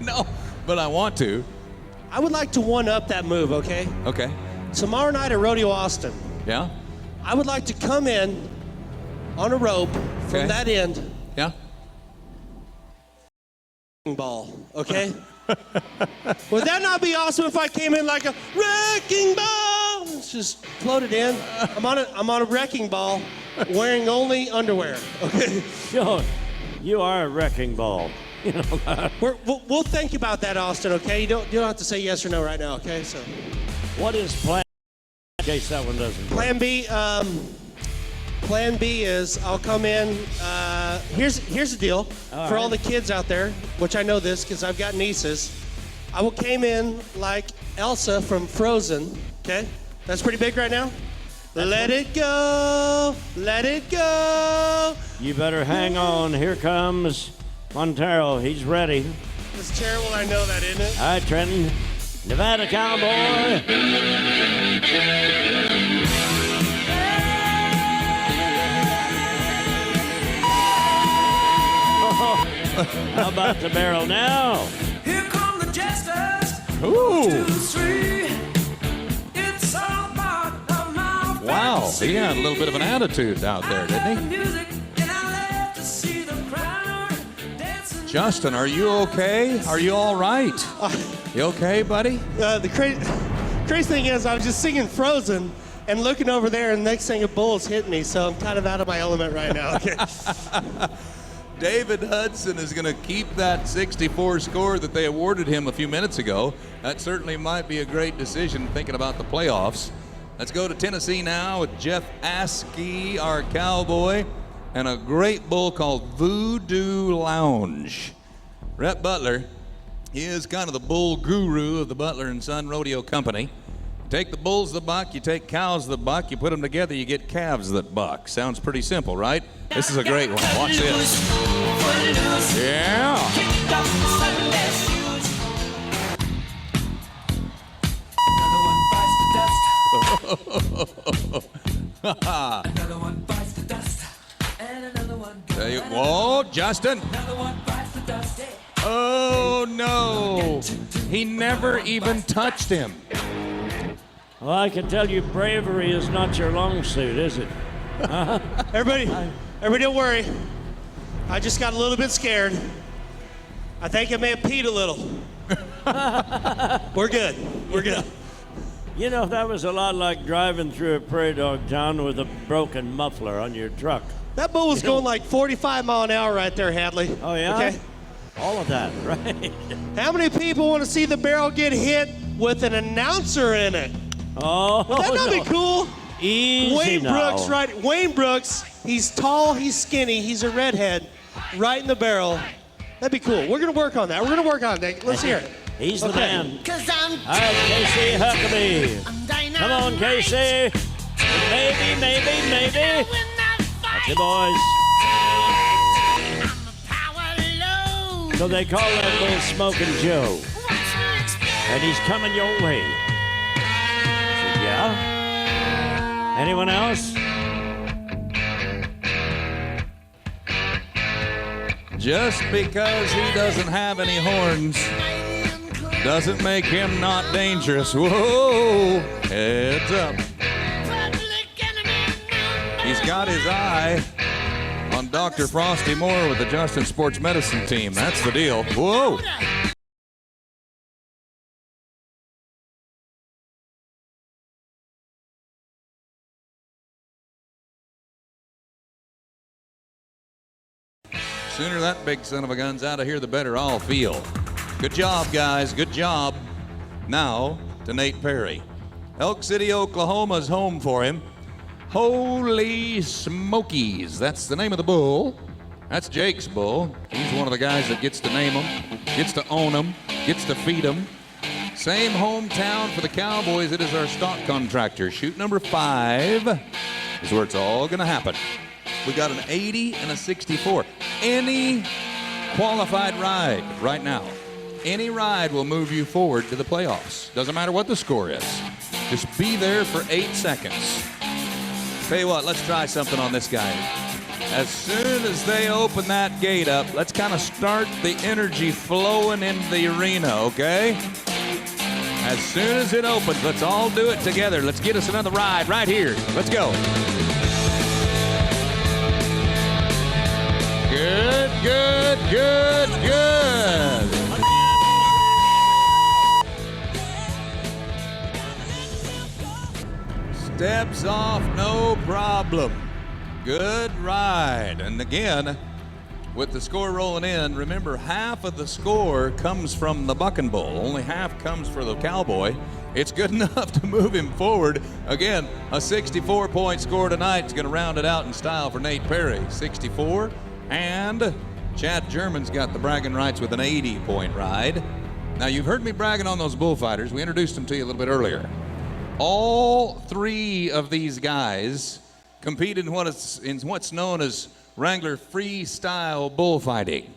D: No, but I want to.
H: I would like to one-up that move, okay?
D: Okay.
H: Tomorrow night at Rodeo Austin,
D: Yeah?
H: I would like to come in on a rope
D: Okay.
H: from that end,
D: Yeah?
H: ball, okay? Would that not be awesome if I came in like a wrecking ball? It's just floated in. I'm on a wrecking ball, wearing only underwear. Okay.
B: Yo, you are a wrecking ball. You know that.
H: We'll think about that, Austin. Okay. You don't have to say yes or no right now. Okay. So.
B: What is plan? In case that one doesn't work.
H: Plan B. Plan B is I'll come in. Here's the deal for all the kids out there, which I know this because I've got nieces. I came in like Elsa from Frozen. Okay, that's pretty big right now. Let it go, let it go.
B: You better hang on. Here comes Montero. He's ready.
H: It's terrible. I know that, isn't it?
B: All right, Trenton. Nevada Cowboy. How about the barrel now?
E: Here come the jesters.
D: Ooh.
E: 2, 3. It's all part of my
D: Wow, he had a little bit of an attitude out there, didn't he?
E: music, and I love to see the crowd dancing.
D: Justin, are you okay? Are you all right? You okay, buddy?
H: The crazy thing is, I was just singing Frozen and looking over there, and the next thing a bull's hit me, so I'm kind of out of my element right now. Okay.
D: David Hudson is going to keep that 64 score that they awarded him a few minutes ago. That certainly might be a great decision thinking about the playoffs. Let's go to Tennessee now with Jeff Askey, our cowboy, and a great bull called Voodoo Lounge. Rhett Butler, he is kind of the bull guru of the Butler and Son Rodeo Company. Take the bulls the buck, you take cows the buck, you put them together, you get calves that buck. Sounds pretty simple, right? This is a great one. Watch this. Yeah.
E: Another one bites the dust, and another one goes.
D: Whoa, Justin.
E: Another one bites the dust.
D: Oh, no. He never even touched him.
B: Well, I can tell you bravery is not your long suit, is it?
H: Everybody don't worry. I just got a little bit scared. I think I may have peed a little. We're good. We're good.
B: You know, that was a lot like driving through a prairie dog town with a broken muffler on your truck.
H: That bull was going like 45 mile an hour right there, Hadley.
B: Oh, yeah?
H: Okay.
B: All of that, right?
H: How many people want to see the barrel get hit with an announcer in it?
B: Oh,
H: Would that not be cool?
B: Easy
H: Wayne
B: now.
H: Brooks, right? Wayne Brooks, he's tall, he's skinny, he's a redhead, right in the barrel. That'd be cool. We're going to work on that. We're going to work on it. Let's hear it.
B: He's the
H: Okay.
B: man.
E: 'Cause I'm
B: All right, Casey Huckabee. Come on, Casey. Maybe. That's it, boys. So they call that bull Smoking Joe. And he's coming your way. Yeah? Anyone else?
D: Just because he doesn't have any horns doesn't make him not dangerous. Whoa, heads up. He's got his eye on Dr. Frosty Moore with the Justin Sports Medicine team. That's the deal. Whoa. Sooner that big son of a gun's out of here, the better I'll feel. Good job, guys. Good job. Now to Nate Perry. Elk City, Oklahoma's home for him. Holy Smokies. That's the name of the bull. That's Jake's bull. He's one of the guys that gets to name them, gets to own them, gets to feed them. Same hometown for the Cowboys. It is our stock contractor. Chute number 5 is where it's all going to happen. We got an 80 and a 64. Any qualified ride right now, any ride will move you forward to the playoffs. Doesn't matter what the score is. Just be there for 8 seconds. Tell you what, let's try something on this guy. As soon as they open that gate up, let's kind of start the energy flowing into the arena, okay? As soon as it opens, let's all do it together. Let's get us another ride right here. Let's go. Good, good, good, good. Steps off, no problem. Good ride. And again, with the score rolling in, remember half of the score comes from the Bucking Bull. Only half comes for the Cowboy. It's good enough to move him forward. Again, a 64-point score tonight is going to round it out in style for Nate Perry. 64. And Chad German's got the bragging rights with an 80-point ride. Now, you've heard me bragging on those bullfighters. We introduced them to you a little bit earlier. All three of these guys compete in what's known as Wrangler freestyle bullfighting.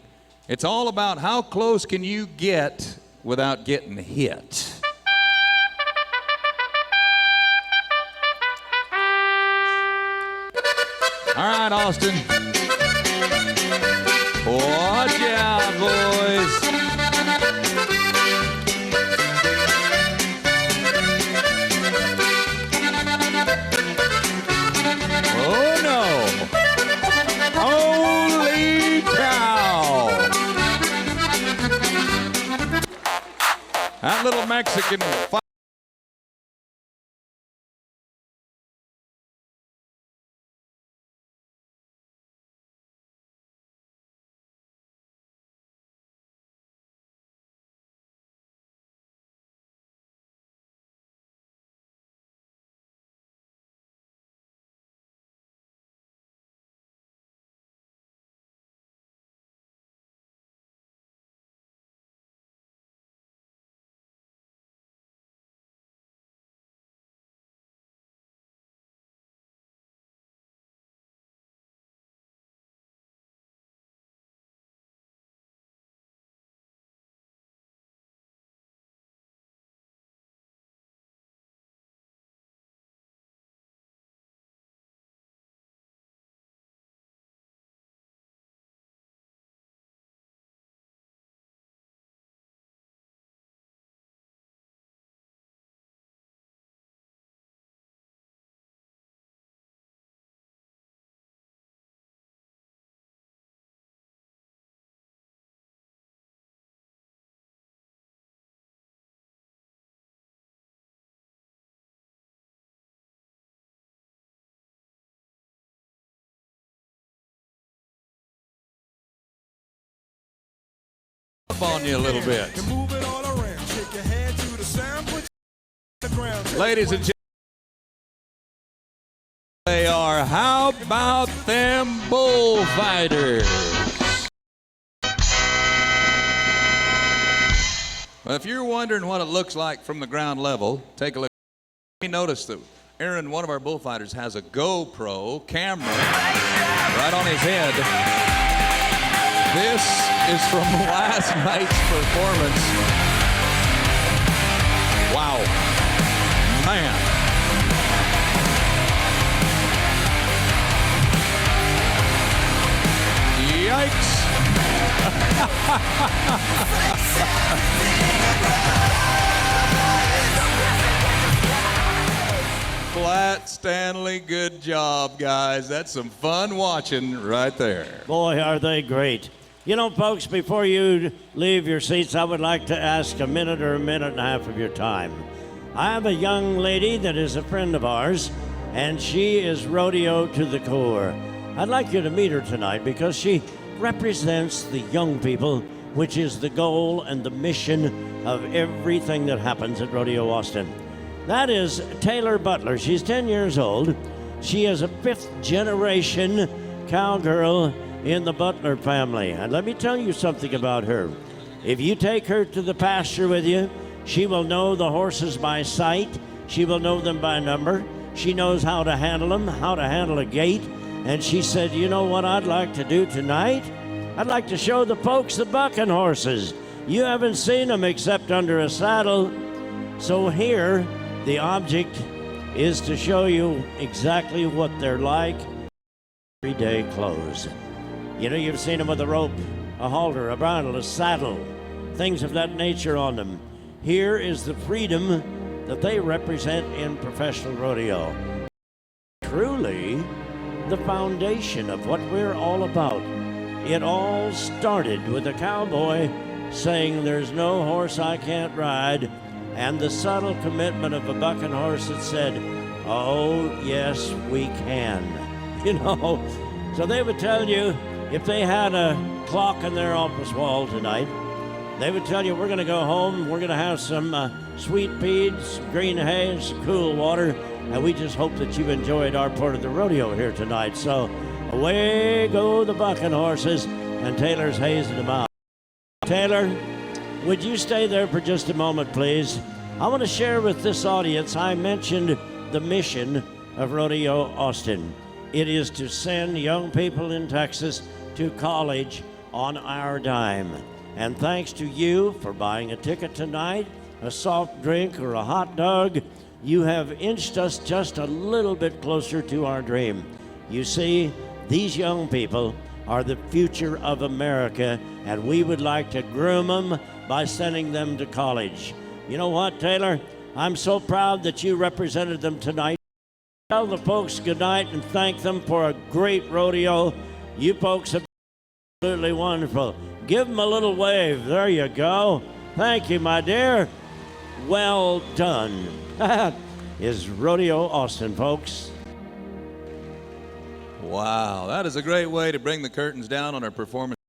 D: It's all about how close can you get without getting hit. All right, Austin. Watch out, boys. Oh, no. Holy cow. That little Mexican fight. On you a little bit. Ladies and gentlemen, they are How About Them Bullfighters? Well, if you're wondering what it looks like from the ground level, take a look. You notice that Aaron, one of our bullfighters, has a GoPro camera right on his head. This is from last night's performance. Wow. Man. Yikes. Flat Stanley, good job, guys. That's some fun watching right there.
B: Boy, are they great. You know, folks, before you leave your seats, I would like to ask a minute or a minute and a half of your time. I have a young lady that is a friend of ours, and she is rodeo to the core. I'd like you to meet her tonight because she represents the young people, which is the goal and the mission of everything that happens at Rodeo Austin. That is Taylor Butler. She's 10 years old. She is a fifth-generation cowgirl in the Butler family. And let me tell you something about her. If you take her to the pasture with you, she will know the horses by sight. She will know them by number. She knows how to handle them, how to handle a gait. And she said, you know what I'd like to do tonight? I'd like to show the folks the bucking horses. You haven't seen them except under a saddle. So here, the object is to show you exactly what they're like. Everyday clothes. You know, you've seen them with a rope, a halter, a bridle, a saddle, things of that nature on them. Here is the freedom that they represent in professional rodeo. Truly, the foundation of what we're all about. It all started with a cowboy saying, there's no horse I can't ride, and the subtle commitment of a bucking horse that said, oh, yes, we can. you know. So they would tell you, if they had a clock in their office wall tonight, they would tell you, we're going to go home, we're going to have some sweet peas, some green hay, some cool water, and we just hope that you've enjoyed our part of the rodeo here tonight. So away go the bucking horses, and Taylor's hazing them out. Taylor, would you stay there for just a moment, please? I want to share with this audience, I mentioned the mission of Rodeo Austin. It is to send young people in Texas to college on our dime. And thanks to you for buying a ticket tonight, a soft drink, or a hot dog, you have inched us just a little bit closer to our dream. You see, these young people are the future of America, and we would like to groom them by sending them to college. You know what, Taylor? I'm so proud that you represented them tonight. Tell the folks good night and thank them for a great rodeo. You folks have been absolutely wonderful. Give them a little wave. There you go. Thank you, my dear. Well done. That is Rodeo Austin, folks.
D: Wow, that is a great way to bring the curtains down on our performance.